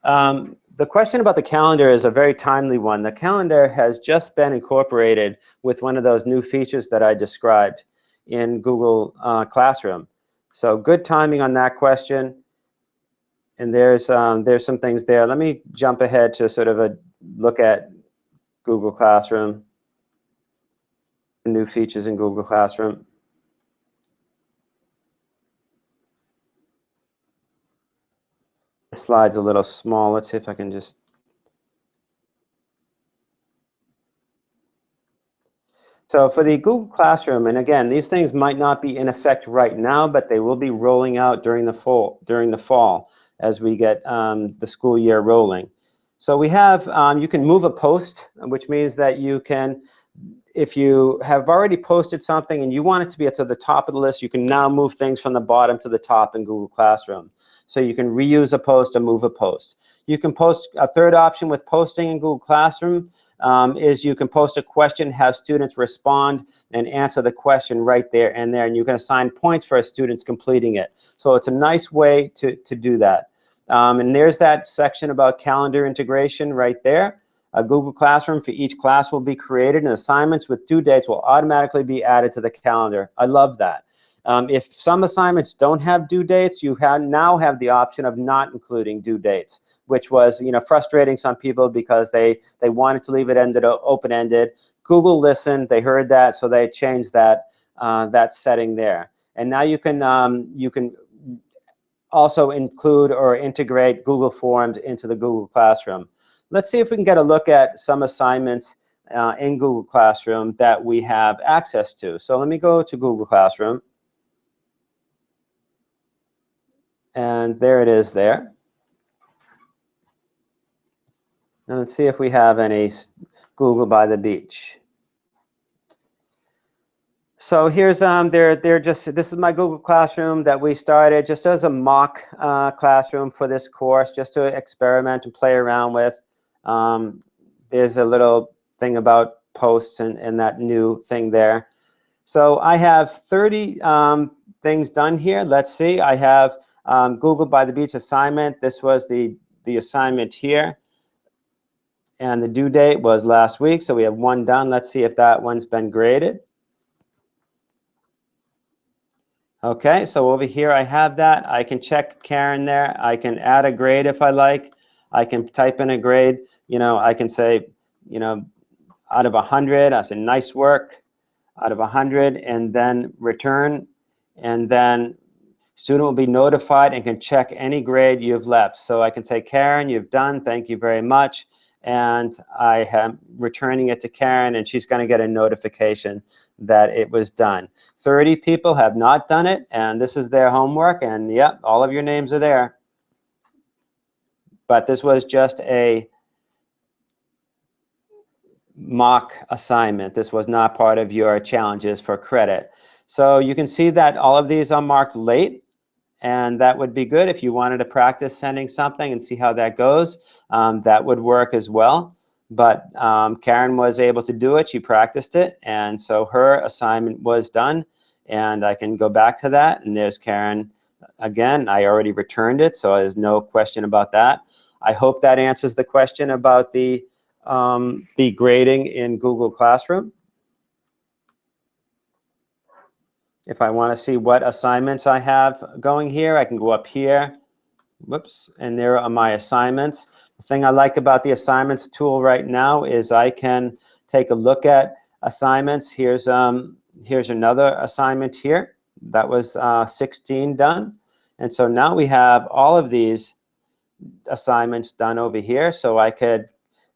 The question about the calendar is a very timely one. The calendar has just been incorporated with one of those new features that I described in Google Classroom. So good timing on that question. And there's some things there. Let me jump ahead to sort of a look at Google Classroom, new features in Google Classroom. The slide's a little small. Let's see if I can just. So for the Google Classroom, and again, these things might not be in effect right now, but they will be rolling out during the fall as we get the school year rolling. So we have, you can move a post, which means that you can, if you have already posted something and you want it to be at the top of the list, you can now move things from the bottom to the top in Google Classroom. So you can reuse a post or move a post. You can post, a third option with posting in Google Classroom is you can post a question, have students respond and answer the question right there and there, and you can assign points for students completing it. So it's a nice way to do that. And there's that section about calendar integration right there. A Google Classroom for each class will be created, and assignments with due dates will automatically be added to the calendar. I love that. If some assignments don't have due dates, you now have the option of not including due dates, which was frustrating some people because they wanted to leave it open-ended. Google listened, they heard that, so they changed that that setting there. And now you can also include or integrate Google Forms into the Google Classroom. Let's see if we can get a look at some assignments in Google Classroom that we have access to. So let me go to Google Classroom. And there it is there. And let's see if we have any Google by the Beach. So here's this is my Google Classroom that we started just as a mock classroom for this course, just to experiment and play around with. There's a little thing about posts and that new thing there. So I have 30 things done here. Let's see. I have Google by the Beach assignment. This was the assignment here. And the due date was last week, so we have one done. Let's see if that one's been graded. Okay, so over here I have that. I can check Karen there. I can add a grade if I like. I can type in a grade. I can say, out of 100, I say nice work, out of 100, and then return. And then student will be notified and can check any grade you've left. So I can say, Karen, you've done, thank you very much. And I am returning it to Karen, and she's going to get a notification that it was done. 30 people have not done it, and this is their homework, and yep, all of your names are there. But this was just a mock assignment. This was not part of your challenges for credit. So you can see that all of these are marked late. And that would be good if you wanted to practice sending something and see how that goes. That would work as well. But Karen was able to do it. She practiced it. And so her assignment was done. And I can go back to that. And there's Karen again. I already returned it, so there's no question about that. I hope that answers the question about the grading in Google Classroom. If I want to see what assignments I have going here, I can go up here. Whoops, and there are my assignments. The thing I like about the assignments tool right now is I can take a look at assignments. Here's another assignment here. That was 16 done. And so now we have all of these assignments done over here. So I could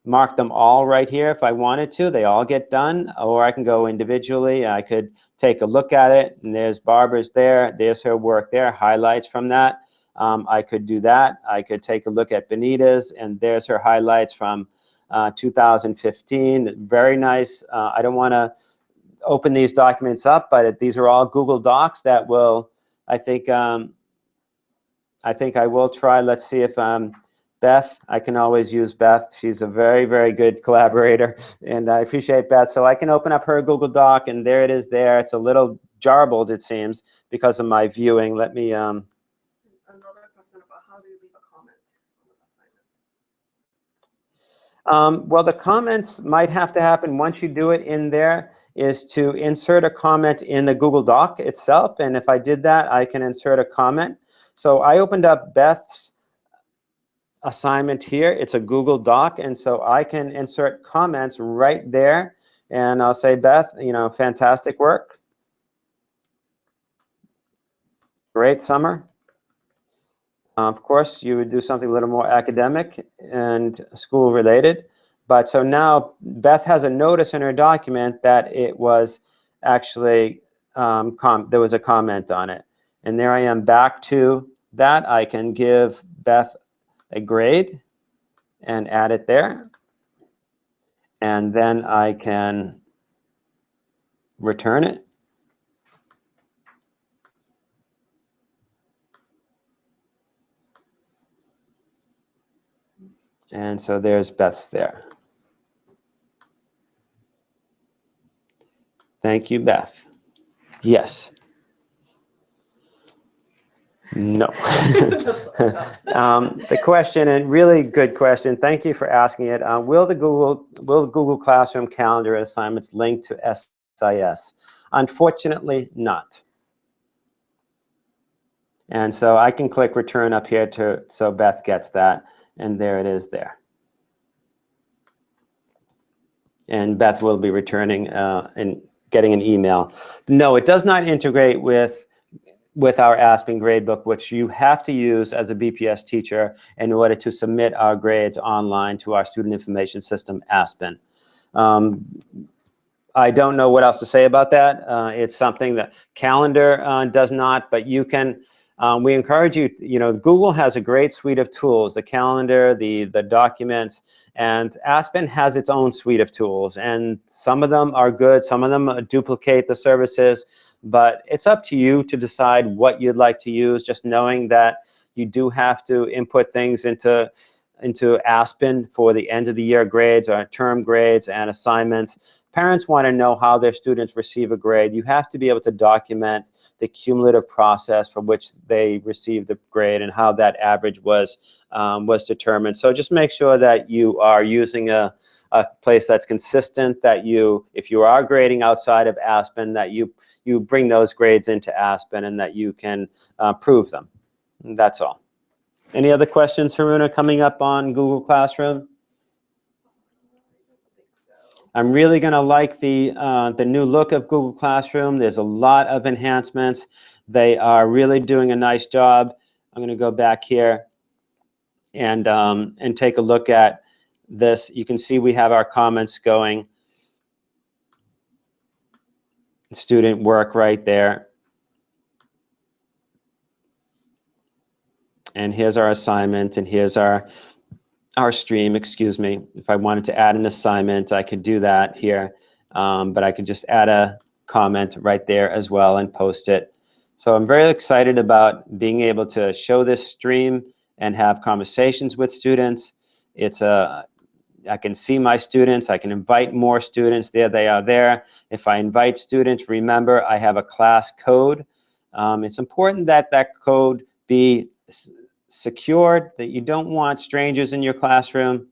mark them all right here if I wanted to. They all get done, or I can go individually. I could take a look at it, and there's Barbara's there. There's her work there, highlights from that. I could do that. I could take a look at Benita's, and there's her highlights from 2015. Very nice. I don't want to open these documents up, but these are all Google Docs that will, I think I will try. Let's see if Beth, I can always use Beth. She's a very, very good collaborator, and I appreciate Beth. So I can open up her Google Doc, and there it is there. It's a little jarbled, it seems, because of my viewing. Let me... Another question about how do you leave a comment on the assignment? Well, the comments might have to happen once you do it in there, is to insert a comment in the Google Doc itself. And if I did that, I can insert a comment. So I opened up Beth's assignment here. It's a Google Doc, and so I can insert comments right there, and I'll say, Beth, fantastic work, great summer. Of course, you would do something a little more academic and school related, but so now Beth has a notice in her document that it was actually there was a comment on it, and there I am back to that. I can give Beth a grade and add it there, and then I can return it. And so there's Beth's there. Thank you, Beth. Yes. No. The question, and really good question, thank you for asking it. Will the Google Classroom calendar assignments link to SIS? Unfortunately, not. And so I can click return up here so Beth gets that, and there it is there. And Beth will be returning and getting an email. No, it does not integrate with our Aspen gradebook, which you have to use as a BPS teacher in order to submit our grades online to our student information system, Aspen. I don't know what else to say about that. It's something that Calendar does not, but you can, we encourage you, Google has a great suite of tools, the calendar, the documents, and Aspen has its own suite of tools, and some of them are good, some of them duplicate the services, but it's up to you to decide what you'd like to use, just knowing that you do have to input things into Aspen for the end of the year grades or term grades and assignments. Parents want to know how their students receive a grade. You have to be able to document the cumulative process from which they received the grade and how that average was determined. So just make sure that you are using a place that's consistent, that if you are grading outside of Aspen, that you bring those grades into Aspen and that you can prove them. And that's all. Any other questions, Haruna, coming up on Google Classroom? I'm really going to like the new look of Google Classroom. There's a lot of enhancements. They are really doing a nice job. I'm going to go back here and take a look at this. You can see we have our comments going. Student work right there. And here's our assignment, and here's our stream, excuse me. If I wanted to add an assignment, I could do that here, but I could just add a comment right there as well and post it. So I'm very excited about being able to show this stream and have conversations with students. I can see my students, I can invite more students, there they are there. If I invite students, remember I have a class code. It's important that that code be secured, that you don't want strangers in your classroom.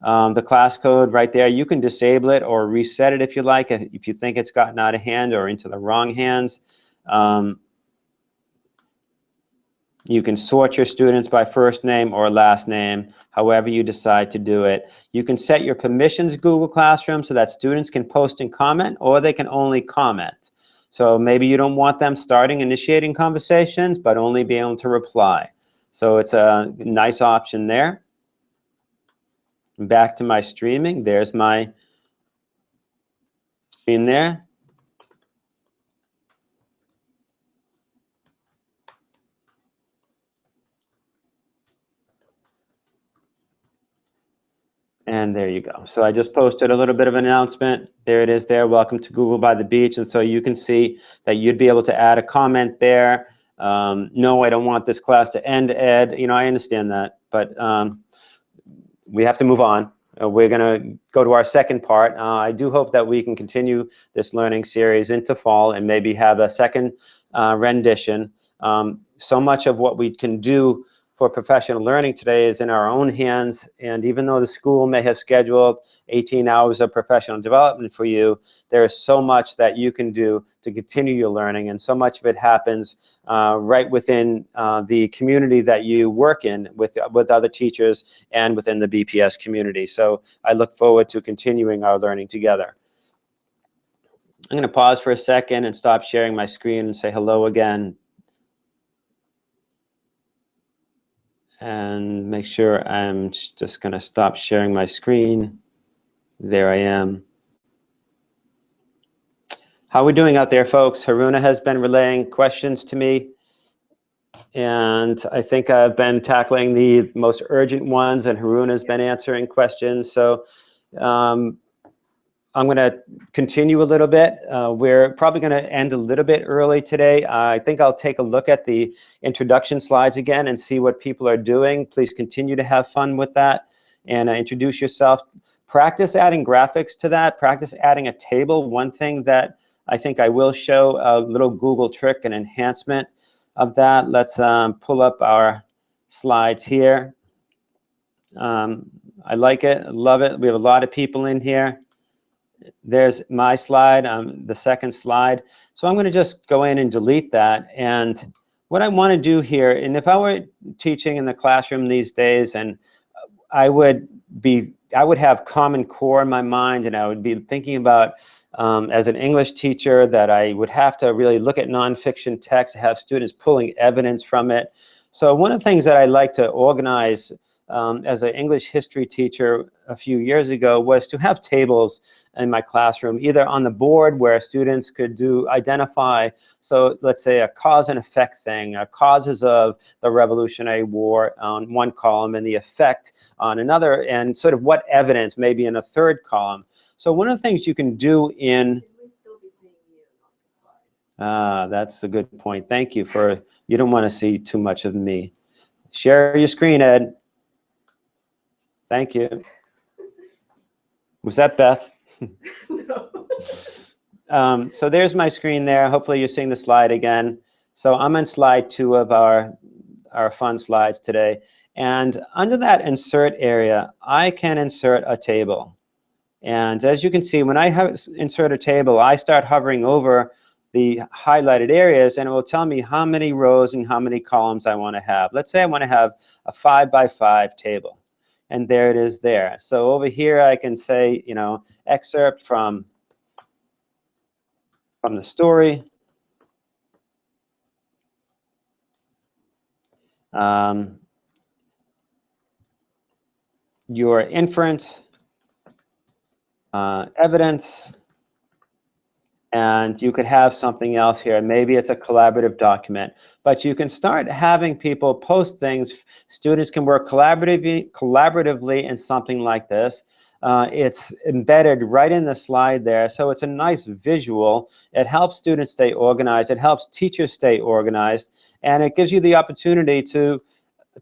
The class code right there, you can disable it or reset it if you like, if you think it's gotten out of hand or into the wrong hands. You can sort your students by first name or last name, however you decide to do it. You can set your permissions Google Classroom so that students can post and comment, or they can only comment. So maybe you don't want them initiating conversations, but only be able to reply. So it's a nice option there. Back to my streaming. There's my screen there. And there you go. So I just posted a little bit of an announcement. There it is there. Welcome to Google by the Beach. And so you can see that you'd be able to add a comment there. No, I don't want this class to end, Ed. You know, I understand that, but we have to move on. We're going to go to our second part. I do hope that we can continue this learning series into fall and maybe have a second rendition. So much of what we can do for professional learning today is in our own hands, and even though the school may have scheduled 18 hours of professional development for you, there is so much that you can do to continue your learning, and so much of it happens right within the community that you work in with other teachers and within the BPS community. So I look forward to continuing our learning together. I'm going to pause for a second and stop sharing my screen and say hello again. And make sure I'm just going to stop sharing my screen. There I am. How are we doing out there, folks? Haruna has been relaying questions to me, and I think I've been tackling the most urgent ones, and Haruna's been answering questions. So I'm going to continue a little bit. We're probably going to end a little bit early today. I think I'll take a look at the introduction slides again and see what people are doing. Please continue to have fun with that and introduce yourself. Practice adding graphics to that. Practice adding a table. One thing that I think I will show a little Google trick and enhancement of that. Let's pull up our slides here. I like it. I love it. We have a lot of people in here. There's my slide, the second slide. So I'm going to just go in and delete that. And what I want to do here, and if I were teaching in the classroom these days, and I would have Common Core in my mind, and I would be thinking about, as an English teacher, that I would have to really look at nonfiction text, have students pulling evidence from it. So one of the things that I like to organize as an English history teacher a few years ago was to have tables in my classroom, either on the board where students could identify, so let's say a cause and effect thing, causes of the Revolutionary War on one column and the effect on another, and sort of what evidence maybe in a third column. So one of the things you can do in... that's a good point. Thank you for, you don't want to see too much of me. Share your screen, Ed. Thank you. Was that Beth? No. So there's my screen there. Hopefully you're seeing the slide again. So I'm on slide 2 of our fun slides today. And under that insert area, I can insert a table. And as you can see, when I insert a table, I start hovering over the highlighted areas, and it will tell me how many rows and how many columns I want to have. Let's say I want to have a 5x5 table. And there it is there. So over here, I can say, you know, excerpt from the story. Your inference, evidence, and you could have something else here. Maybe it's a collaborative document, but you can start having people post things. Students can work collaboratively in something like this. It's embedded right in the slide there, so it's a nice visual. It helps students stay organized. It helps teachers stay organized, and it gives you the opportunity to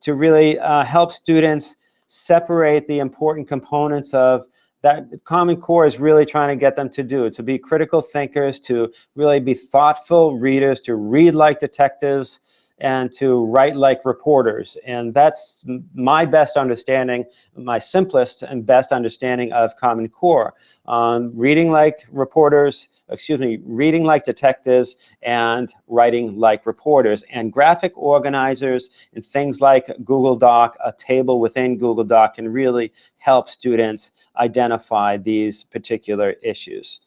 really help students separate the important components of that Common Core is really trying to get them to do, to be critical thinkers, to really be thoughtful readers, to read like detectives, and to write like reporters. And that's my best understanding, my simplest and best understanding of Common Core. Reading like reporters, reading like detectives, and writing like reporters. And graphic organizers and things like Google Doc, a table within Google Doc, can really help students identify these particular issues.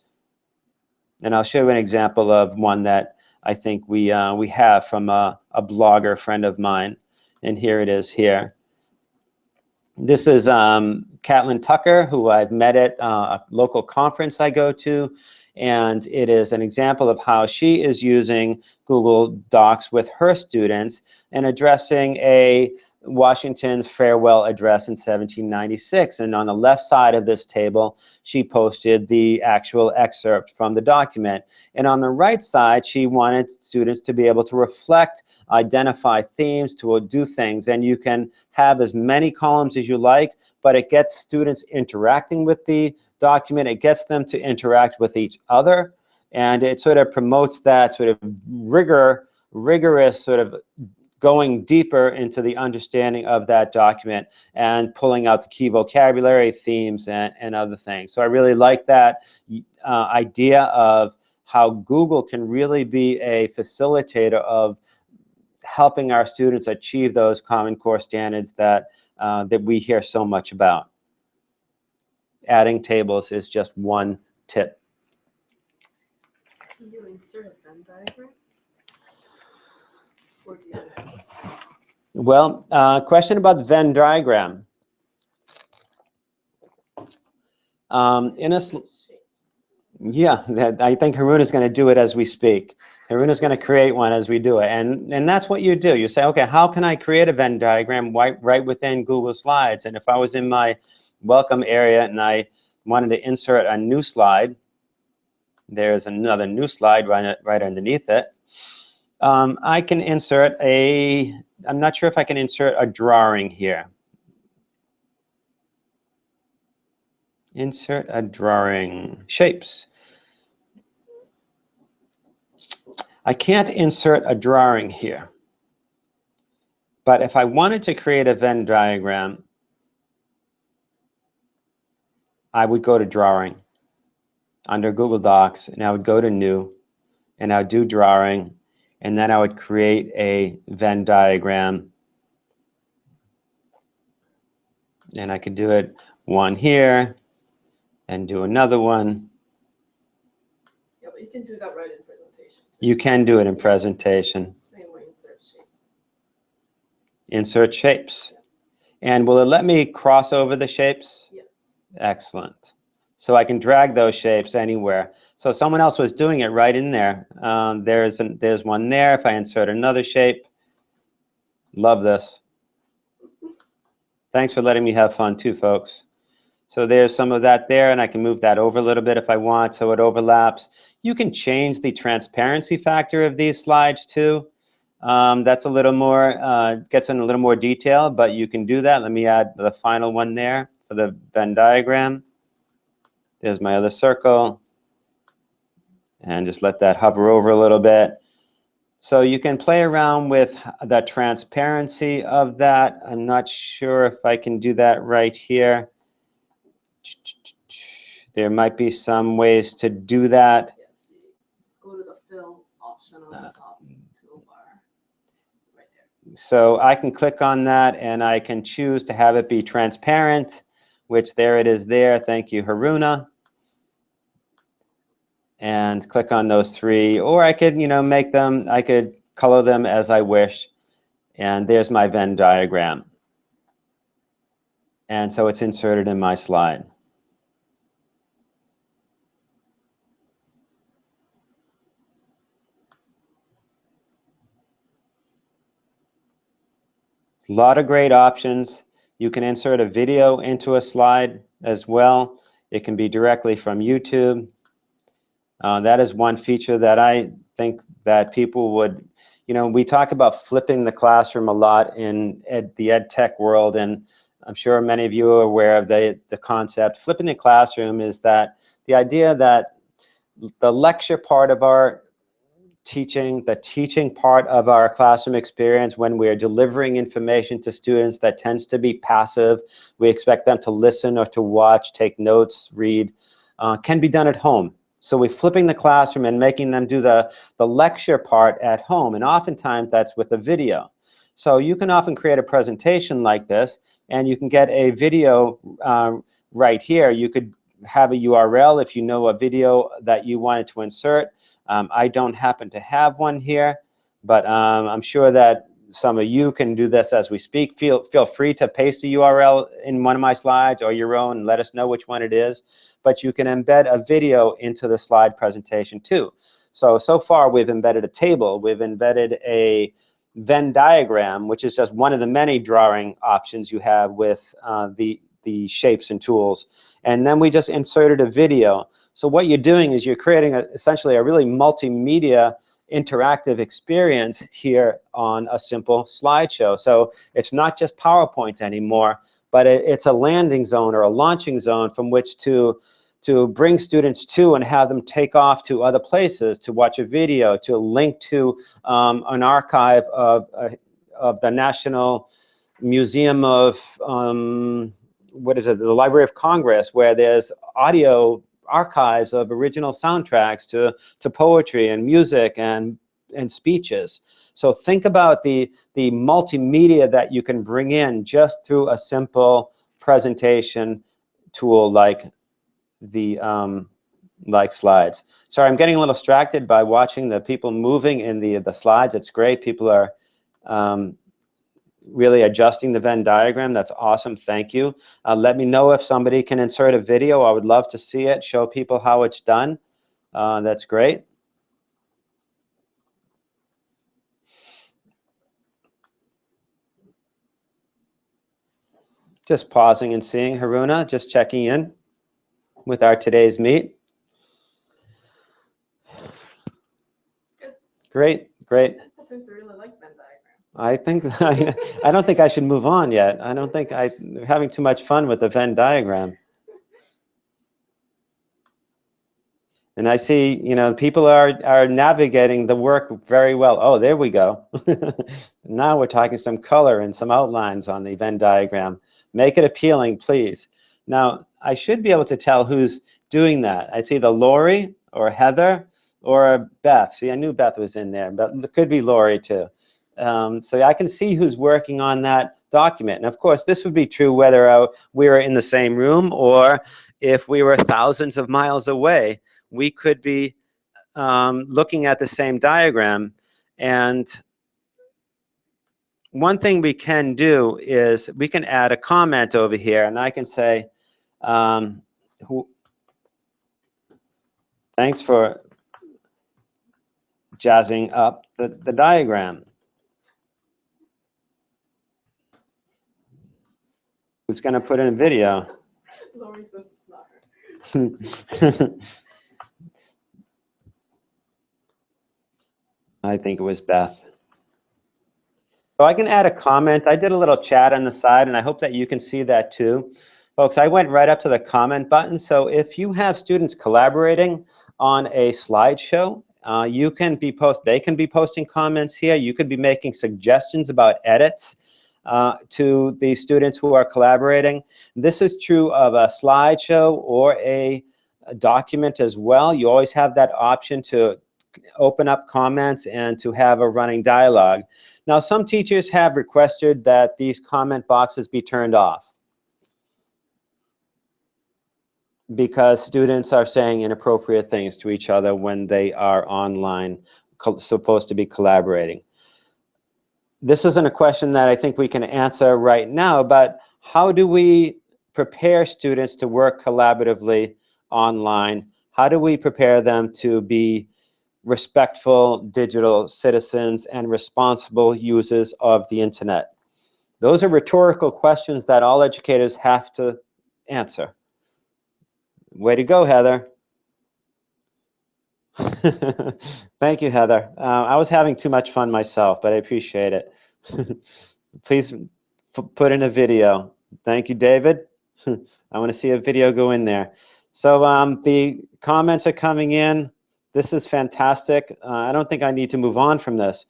And I'll show you an example of one that I think we have from a blogger friend of mine. and here it is here. This is Catlin Tucker, who I've met at a local conference I go to, and it is an example of how she is using Google Docs with her students and addressing a Washington's farewell address in 1796. And on the left side of this table, she posted the actual excerpt from the document. And on the right side, she wanted students to be able to reflect, identify themes, to do things. And you can have as many columns as you like, but it gets students interacting with the document. It gets them to interact with each other. And it sort of promotes that sort of rigorous sort of going deeper into the understanding of that document and pulling out the key vocabulary, themes, and other things. So I really like that idea of how Google can really be a facilitator of helping our students achieve those Common Core standards that we hear so much about. Adding tables is just one tip. Can you insert a Venn diagram? Or do you Well, question about the Venn diagram. Yeah, I think Haruna's going to do it as we speak. Haruna's going to create one as we do it. And that's what you do. You say, okay, how can I create a Venn diagram right within Google Slides? And if I was in my welcome area and I wanted to insert a new slide, there's another new slide right underneath it. I can insert I'm not sure if I can insert a drawing here. Insert a drawing. Shapes. I can't insert a drawing here. But if I wanted to create a Venn diagram, I would go to Drawing under Google Docs, and I would go to New, and I would do Drawing, and then I would create a Venn diagram. And I could do it one here, and do another one. Yeah, but you can do that right in presentation. You can do it in presentation. Same way, insert shapes. Insert shapes. And will it let me cross over the shapes? Yes. Excellent. So I can drag those shapes anywhere. So someone else was doing it right in there. There's one there. If I insert another shape, love this. Thanks for letting me have fun too, folks. So there's some of that there, and I can move that over a little bit if I want, so it overlaps. You can change the transparency factor of these slides too. That's a little more, gets in a little more detail, but you can do that. Let me add the final one there for the Venn diagram. There's my other circle. And just let that hover over a little bit. So you can play around with the transparency of that. I'm not sure if I can do that right here. There might be some ways to do that. Yes, just go to the fill option on the top toolbar. Right there. So I can click on that, and I can choose to have it be transparent, which there it is there. Thank you, Haruna. And click on those three, or I could, make them, I could color them as I wish. And there's my Venn diagram. And so it's inserted in my slide. A lot of great options. You can insert a video into a slide as well. It can be directly from YouTube. That is one feature that I think that people would, we talk about flipping the classroom a lot in the ed tech world, and I'm sure many of you are aware of the concept. Flipping the classroom is that the idea that the lecture part of our teaching, the teaching part of our classroom experience, when we're delivering information to students, that tends to be passive. We expect them to listen or to watch, take notes, read, can be done at home. So we're flipping the classroom and making them do the lecture part at home. And oftentimes that's with a video. So you can often create a presentation like this, and you can get a video right here. You could have a URL if you know a video that you wanted to insert. I don't happen to have one here, but I'm sure that some of you can do this as we speak. Feel free to paste a URL in one of my slides or your own and let us know which one it is. But you can embed a video into the slide presentation too. So far we've embedded a table, we've embedded a Venn diagram, which is just one of the many drawing options you have with the shapes and tools. And then we just inserted a video. So what you're doing is you're creating essentially a really multimedia interactive experience here on a simple slideshow. So it's not just PowerPoint anymore, but it's a landing zone or a launching zone from which to bring students to and have them take off to other places, to watch a video, to link to an archive of the National Museum of, what is it, the Library of Congress, where there's audio archives of original soundtracks to poetry and music and speeches. So think about the multimedia that you can bring in just through a simple presentation tool like slides. Sorry, I'm getting a little distracted by watching the people moving in the slides. It's great. People are really adjusting the Venn diagram. That's awesome. Thank you. Let me know if somebody can insert a video. I would love to see it, show people how it's done. That's great. Just pausing and seeing. Haruna, just checking in with our today's meet. Good. Great, great. I seem to really like Venn diagrams. I think I don't think I should move on yet. I don't think I'm having too much fun with the Venn diagram. And I see, you know, people are navigating the work very well. Oh, there we go. Now we're talking some color and some outlines on the Venn diagram. Make it appealing, please. Now, I should be able to tell who's doing that. It's either Lori or Heather or Beth. See, I knew Beth was in there, but it could be Lori too. So I can see who's working on that document. And of course, this would be true whether we were in the same room or if we were thousands of miles away. We could be looking at the same diagram. And one thing we can do is we can add a comment over here, and I can say, thanks for jazzing up the diagram. Who's going to put in a video? Lori says it's not her. I think it was Beth. So I can add a comment. I did a little chat on the side, and I hope that you can see that too. Folks, I went right up to the comment button. So if you have students collaborating on a slideshow, they can be posting comments here. You could be making suggestions about edits to the students who are collaborating. This is true of a slideshow or a document as well. You always have that option to open up comments and to have a running dialogue. Now, some teachers have requested that these comment boxes be turned off because students are saying inappropriate things to each other when they are online, supposed to be collaborating. This isn't a question that I think we can answer right now, but how do we prepare students to work collaboratively online? How do we prepare them to be respectful digital citizens and responsible users of the internet? Those are rhetorical questions that all educators have to answer. Way to go, Heather. Thank you, Heather. I was having too much fun myself, but I appreciate it. Please put in a video. Thank you, David. I want to see a video go in there. So the comments are coming in. This is fantastic. I don't think I need to move on from this.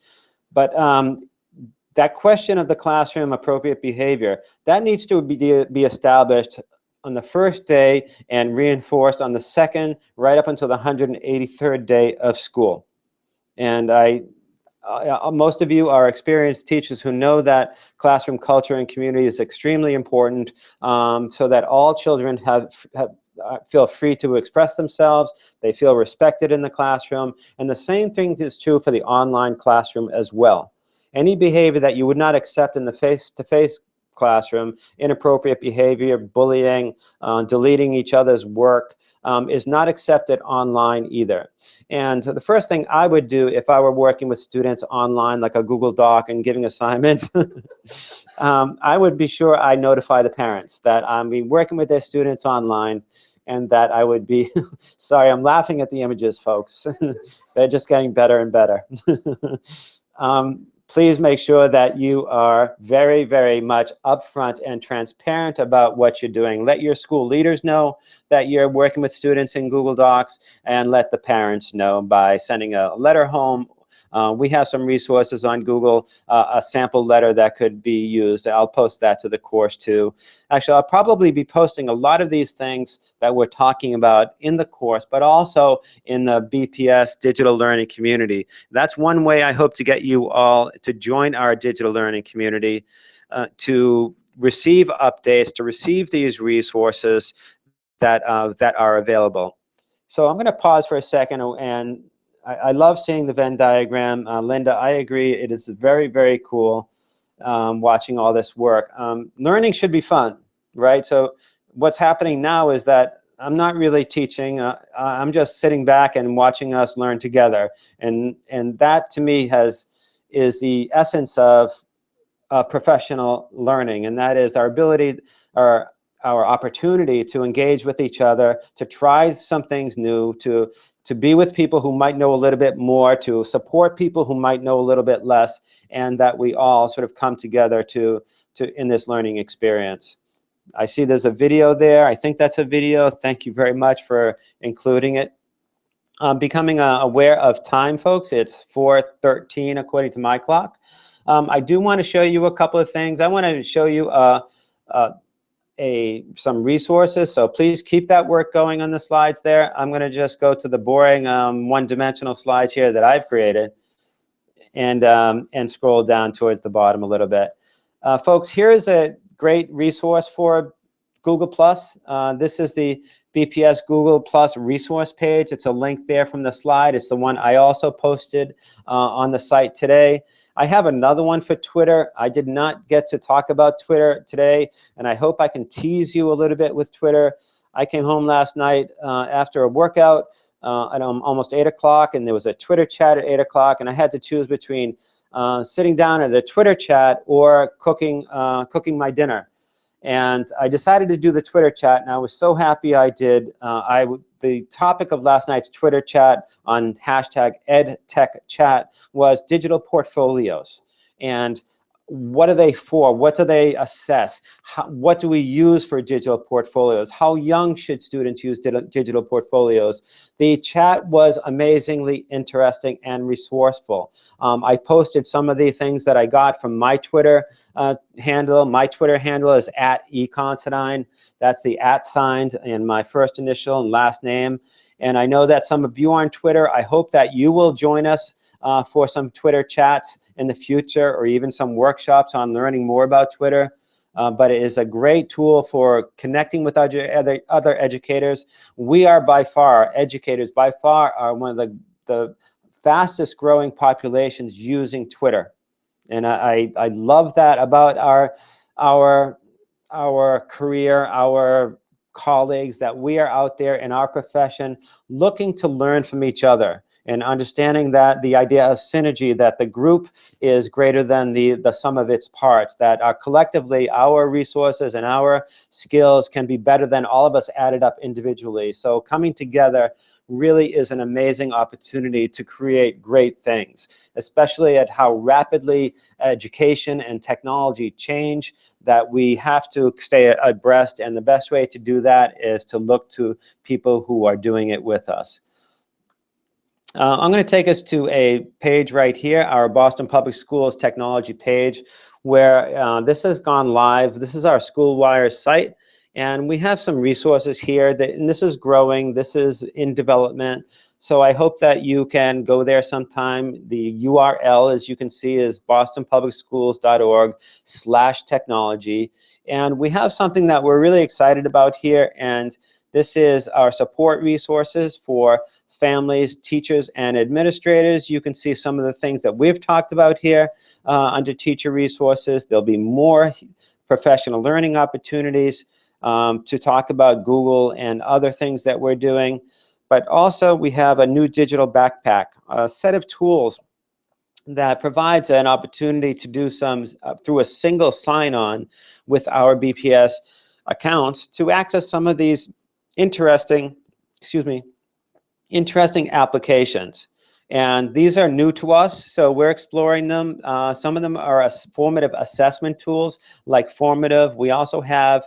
But that question of the classroom appropriate behavior, that needs to be established on the first day and reinforced on the second, right up until the 183rd day of school. And most of you are experienced teachers who know that classroom culture and community is extremely important, so that all children feel free to express themselves, they feel respected in the classroom, and the same thing is true for the online classroom as well. Any behavior that you would not accept in the face-to-face classroom, inappropriate behavior, bullying, deleting each other's work, is not accepted online either. And the first thing I would do if I were working with students online, like a Google Doc and giving assignments, I would be sure I notify the parents that I'm working with their students online, and that I would be, sorry, I'm laughing at the images, folks. They're just getting better and better. Please make sure that you are very, very much upfront and transparent about what you're doing. Let your school leaders know that you're working with students in Google Docs, and let the parents know by sending a letter home. We have some resources on Google, a sample letter that could be used. I'll post that to the course too. Actually, I'll probably be posting a lot of these things that we're talking about in the course, but also in the BPS digital learning community. That's one way I hope to get you all to join our digital learning community, to receive updates, to receive these resources that are available. So I'm going to pause for a second, and I love seeing the Venn diagram. Linda, I agree. It is very, very cool watching all this work. Learning should be fun, right? So what's happening now is that I'm not really teaching. I'm just sitting back and watching us learn together. And that, to me, is the essence of professional learning. And that is our ability, our opportunity to engage with each other, to try some things new, to be with people who might know a little bit more, to support people who might know a little bit less, and that we all sort of come together to in this learning experience. I see there's a video there. I think that's a video. Thank you very much for including it. Becoming aware of time, folks. It's 4:13 according to my clock. I do want to show you a couple of things. I want to show you some resources, so please keep that work going on the slides there. I'm going to just go to the boring one-dimensional slides here that I've created, and scroll down towards the bottom a little bit. Folks, here is a great resource for Google+. This is the BPS Google+ resource page. It's a link there from the slide. It's the one I also posted on the site today. I have another one for Twitter. I did not get to talk about Twitter today, and I hope I can tease you a little bit with Twitter. I came home last night after a workout at almost 8 o'clock, and there was a Twitter chat at 8 o'clock, and I had to choose between sitting down at a Twitter chat or cooking my dinner. And I decided to do the Twitter chat, and I was so happy I did. The topic of last night's Twitter chat on hashtag #EdTechChat was digital portfolios. And what are they for? What do they assess? What do we use for digital portfolios? How young should students use digital portfolios? The chat was amazingly interesting and resourceful. I posted some of the things that I got from my Twitter handle. My Twitter handle is @econsidine. That's the @ and my first initial and last name. And I know that some of you are on Twitter. I hope that you will join us for some Twitter chats in the future, or even some workshops on learning more about Twitter. But it is a great tool for connecting with other educators. We are by far, educators by far are one of the fastest growing populations using Twitter. And I love that about our career, our colleagues, that we are out there in our profession looking to learn from each other, and understanding that the idea of synergy, that the group is greater than the sum of its parts, that collectively our resources and our skills can be better than all of us added up individually. So coming together really is an amazing opportunity to create great things, especially at how rapidly education and technology change, that we have to stay abreast, and the best way to do that is to look to people who are doing it with us. I'm going to take us to a page right here, our Boston Public Schools technology page, where this has gone live. This is our SchoolWire site, and we have some resources here, and this is growing. This is in development. So I hope that you can go there sometime. The URL, as you can see, is bostonpublicschools.org/technology. And we have something that we're really excited about here, and this is our support resources for families, teachers, and administrators. You can see some of the things that we've talked about here under teacher resources. There'll be more professional learning opportunities to talk about Google and other things that we're doing. But also we have a new digital backpack, a set of tools that provides an opportunity to do some through a single sign-on with our BPS accounts to access some of these interesting applications. And these are new to us, so we're exploring them. Some of them are formative assessment tools like Formative. We also have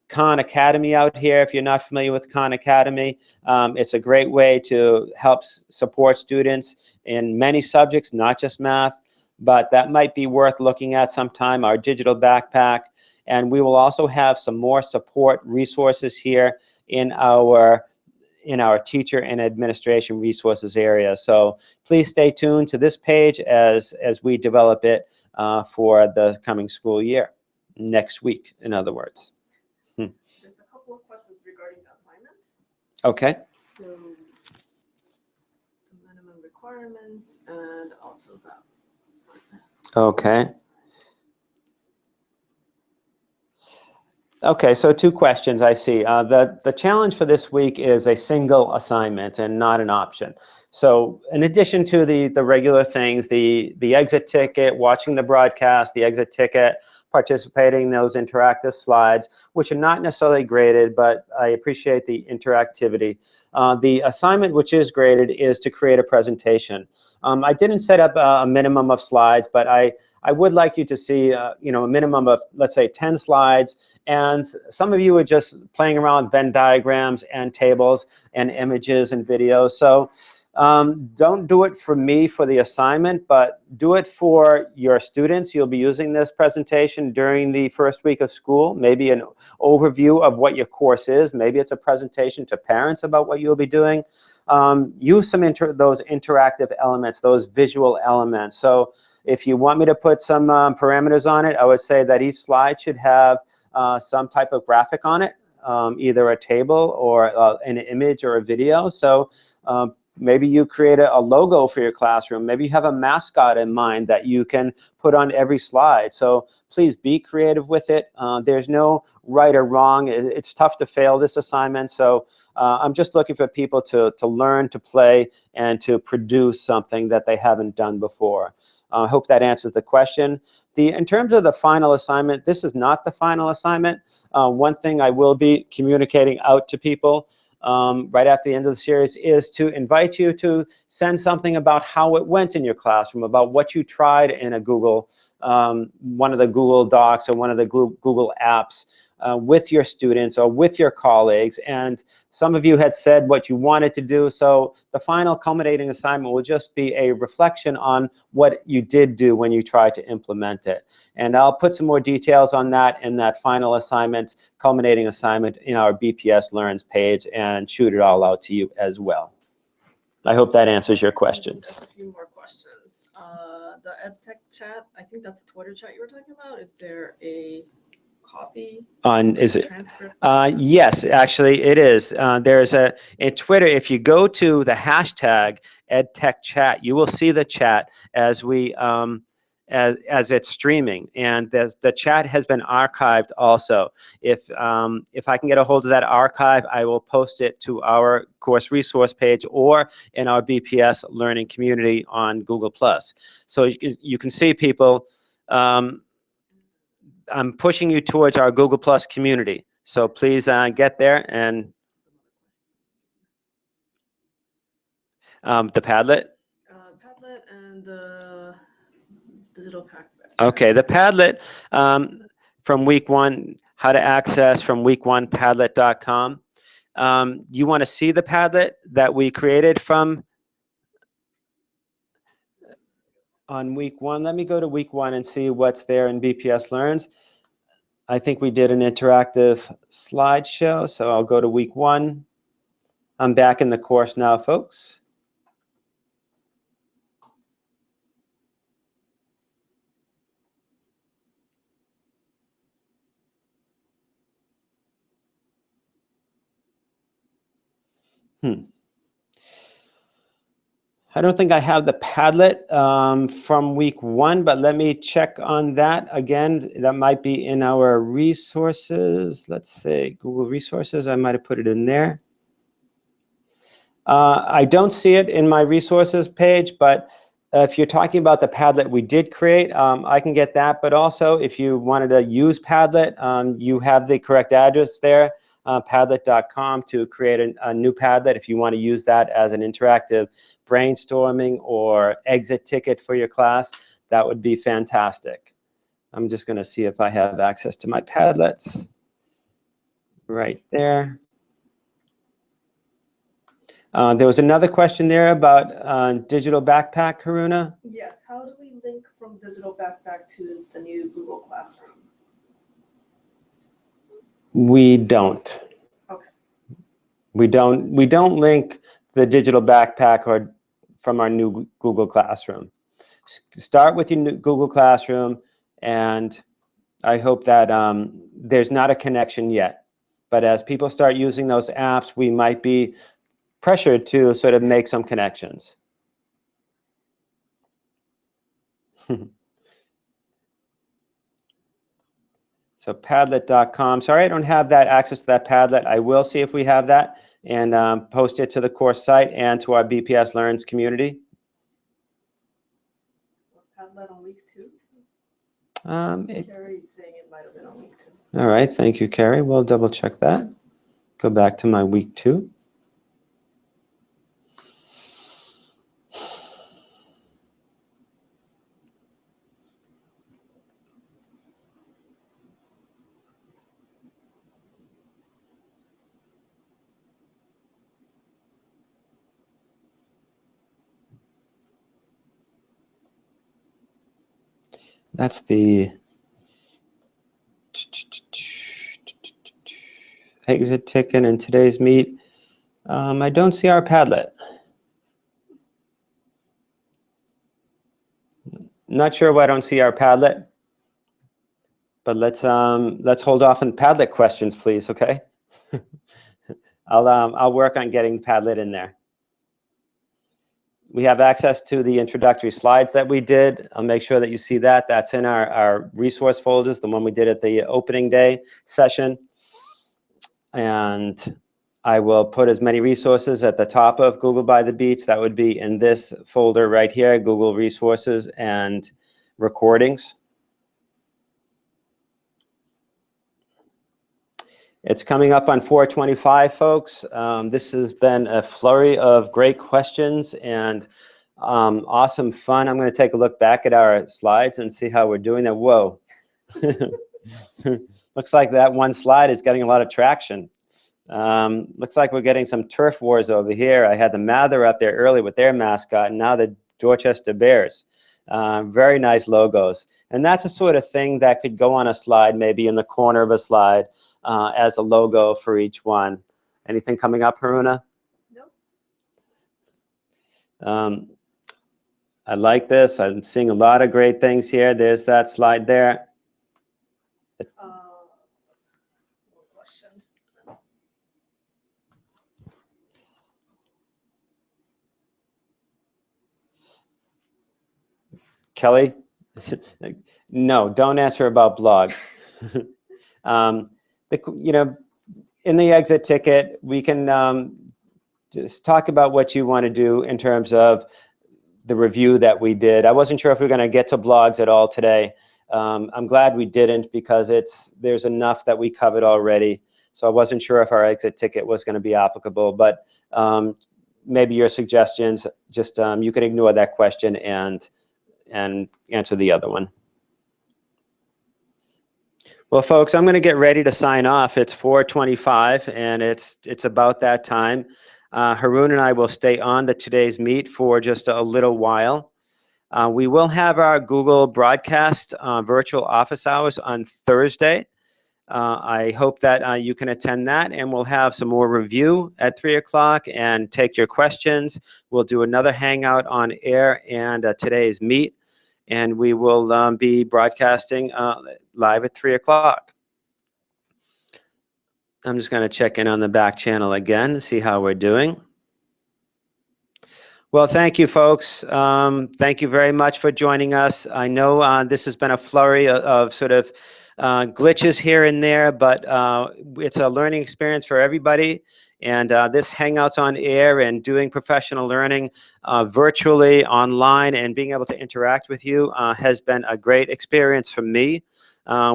Khan Academy out here. If you're not familiar with Khan Academy, it's a great way to help support students in many subjects, not just math, but that might be worth looking at sometime, our digital backpack. And we will also have some more support resources here in our teacher and administration resources area. So please stay tuned to this page as we develop it for the coming school year, next week, in other words. There's a couple of questions regarding the assignment. Okay. So the minimum requirements and also that. Okay. Okay, so two questions I see. The challenge for this week is a single assignment and not an option. So in addition to the regular things, the exit ticket, watching the broadcast, the exit ticket, participating in those interactive slides, which are not necessarily graded, but I appreciate the interactivity. The assignment which is graded is to create a presentation. I didn't set up a minimum of slides, but I would like you to see a minimum of, let's say, 10 slides. And some of you are just playing around with Venn diagrams and tables and images and videos. So don't do it for me for the assignment, but do it for your students. You'll be using this presentation during the first week of school, maybe an overview of what your course is. Maybe it's a presentation to parents about what you'll be doing. Use some those interactive elements, those visual elements. So if you want me to put some parameters on it, I would say that each slide should have some type of graphic on it, either a table or an image or a video. So maybe you create a logo for your classroom. Maybe you have a mascot in mind that you can put on every slide. So please be creative with it. There's no right or wrong. It's tough to fail this assignment. So I'm just looking for people to learn, to play, and to produce something that they haven't done before. I hope that answers the question. In terms of the final assignment, this is not the final assignment. One thing I will be communicating out to people right after the end of the series is to invite you to send something about how it went in your classroom, about what you tried in a Google, one of the Google Docs or one of the Google apps with your students or with your colleagues. And some of you had said what you wanted to do. So the final culminating assignment will just be a reflection on what you did do when you tried to implement it. And I'll put some more details on that in that final assignment, culminating assignment in our BPS Learns page and shoot it all out to you as well. I hope that answers your questions. Just a few more questions. The EdTech chat, I think that's the Twitter chat you were talking about. Is there a copy on is it transcript? Yes, actually it is. There's in Twitter, if you go to the hashtag EdTechChat, you will see the chat as we as it's streaming, and the chat has been archived also. If I can get a hold of that archive, I will post it to our course resource page or in our BPS learning community on Google+. So you can see people. I'm pushing you towards our Google Plus community. So please get there and the Padlet. Padlet and the digital pack. Okay, the Padlet from week one, how to access from week one, Padlet.com. You want to see the Padlet that we created from on week one? Let me go to week one and see what's there in BPS Learns. I think we did an interactive slideshow, so I'll go to week one. I'm back in the course now, folks. I don't think I have the Padlet from week 1, but let me check on that again. That might be in our resources. Let's see, Google Resources. I might have put it in there. I don't see it in my resources page, but if you're talking about the Padlet we did create, I can get that. But also, if you wanted to use Padlet, you have the correct address there, padlet.com, to create a new Padlet if you want to use that as an interactive brainstorming or exit ticket for your class. That would be fantastic. I'm just going to see if I have access to my Padlets right there. There was another question there about digital backpack, Haruna. Yes, how do we link from digital backpack to the new Google Classroom? We don't. Okay. We don't link the digital backpack or from our new Google Classroom. Start with your new Google Classroom, and I hope that there's not a connection yet. But as people start using those apps, we might be pressured to sort of make some connections. So Padlet.com. Sorry, I don't have that access to that Padlet. I will see if we have that and post it to the course site and to our BPS Learns community. Was Padlet on week 2? Carrie's saying it might have been on week 2. All right, thank you, Carrie. We'll double check that. Go back to my week 2. That's the exit ticket in today's meet. I don't see our Padlet. Not sure why I don't see our Padlet, but let's hold off on Padlet questions, please. Okay. I'll work on getting Padlet in there. We have access to the introductory slides that we did. I'll make sure that you see that. That's in our resource folders, the one we did at the opening day session. And I will put as many resources at the top of Google by the Beach. That would be in this folder right here, Google Resources and Recordings. It's coming up on 4:25, folks. This has been a flurry of great questions and awesome fun. I'm going to take a look back at our slides and see how we're doing there. Whoa. Looks like that one slide is getting a lot of traction. Looks like we're getting some turf wars over here. I had the Mather up there early with their mascot, and now the Dorchester Bears. Very nice logos. And that's the sort of thing that could go on a slide, maybe in the corner of a slide, as a logo for each one. Anything coming up, Haruna? Nope. I like this. I'm seeing a lot of great things here. There's that slide there. Question. Kelly? No, don't answer about blogs. In the exit ticket, we can just talk about what you want to do in terms of the review that we did. I wasn't sure if we were going to get to blogs at all today. I'm glad we didn't, because there's enough that we covered already. So I wasn't sure if our exit ticket was going to be applicable, but maybe your suggestions, just you can ignore that question and answer the other one. Well, folks, I'm going to get ready to sign off. It's 4:25, and it's about that time. Haroon and I will stay on today's meet for just a little while. We will have our Google broadcast virtual office hours on Thursday. I hope that you can attend that, and we'll have some more review at 3 o'clock and take your questions. We'll do another hangout on air and today's meet, and we will be broadcasting live at 3 o'clock. I'm just going to check in on the back channel again to see how we're doing. Well, thank you, folks. Thank you very much for joining us. I know this has been a flurry of sort of glitches here and there, but it's a learning experience for everybody. And this Hangouts on Air and doing professional learning virtually, online, and being able to interact with you has been a great experience for me.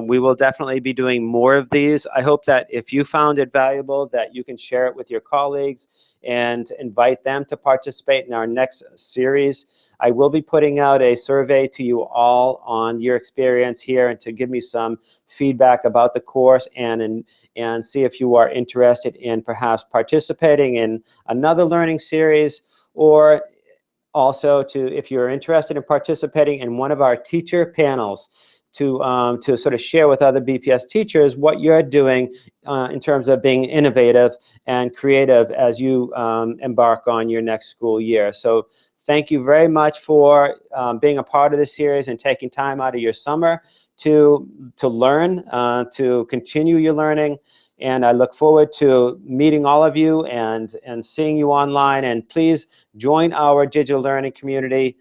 We will definitely be doing more of these. I hope that if you found it valuable, that you can share it with your colleagues and invite them to participate in our next series. I will be putting out a survey to you all on your experience here and to give me some feedback about the course and see if you are interested in perhaps participating in another learning series, or also if you're interested in participating in one of our teacher panels to sort of share with other BPS teachers what you're doing in terms of being innovative and creative as you embark on your next school year. So thank you very much for being a part of this series and taking time out of your summer to learn, to continue your learning. And I look forward to meeting all of you and seeing you online. And please join our digital learning community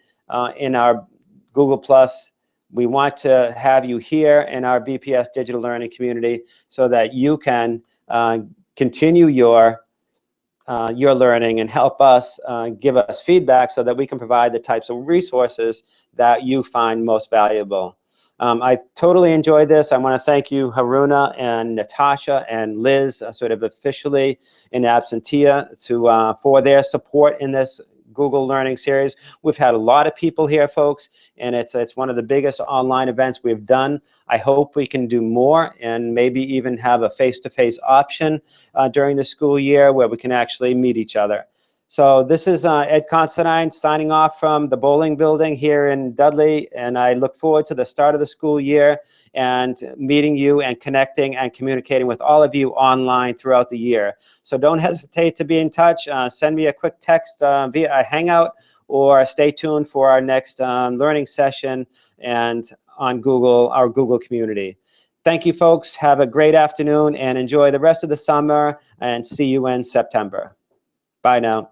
in our Google+. We want to have you here in our BPS digital learning community so that you can continue your learning and help us, give us feedback so that we can provide the types of resources that you find most valuable. I totally enjoyed this. I want to thank you, Haruna and Natasha and Liz, sort of officially in absentia, for their support in this Google Learning Series. We've had a lot of people here, folks, and it's one of the biggest online events we've done. I hope we can do more and maybe even have a face-to-face option during the school year where we can actually meet each other. So this is Ed Constantine signing off from the Bowling Building here in Dudley, and I look forward to the start of the school year and meeting you and connecting and communicating with all of you online throughout the year. So don't hesitate to be in touch. Send me a quick text via a Hangout, or stay tuned for our next learning session and on Google, our Google community. Thank you, folks. Have a great afternoon and enjoy the rest of the summer, and see you in September. Bye now.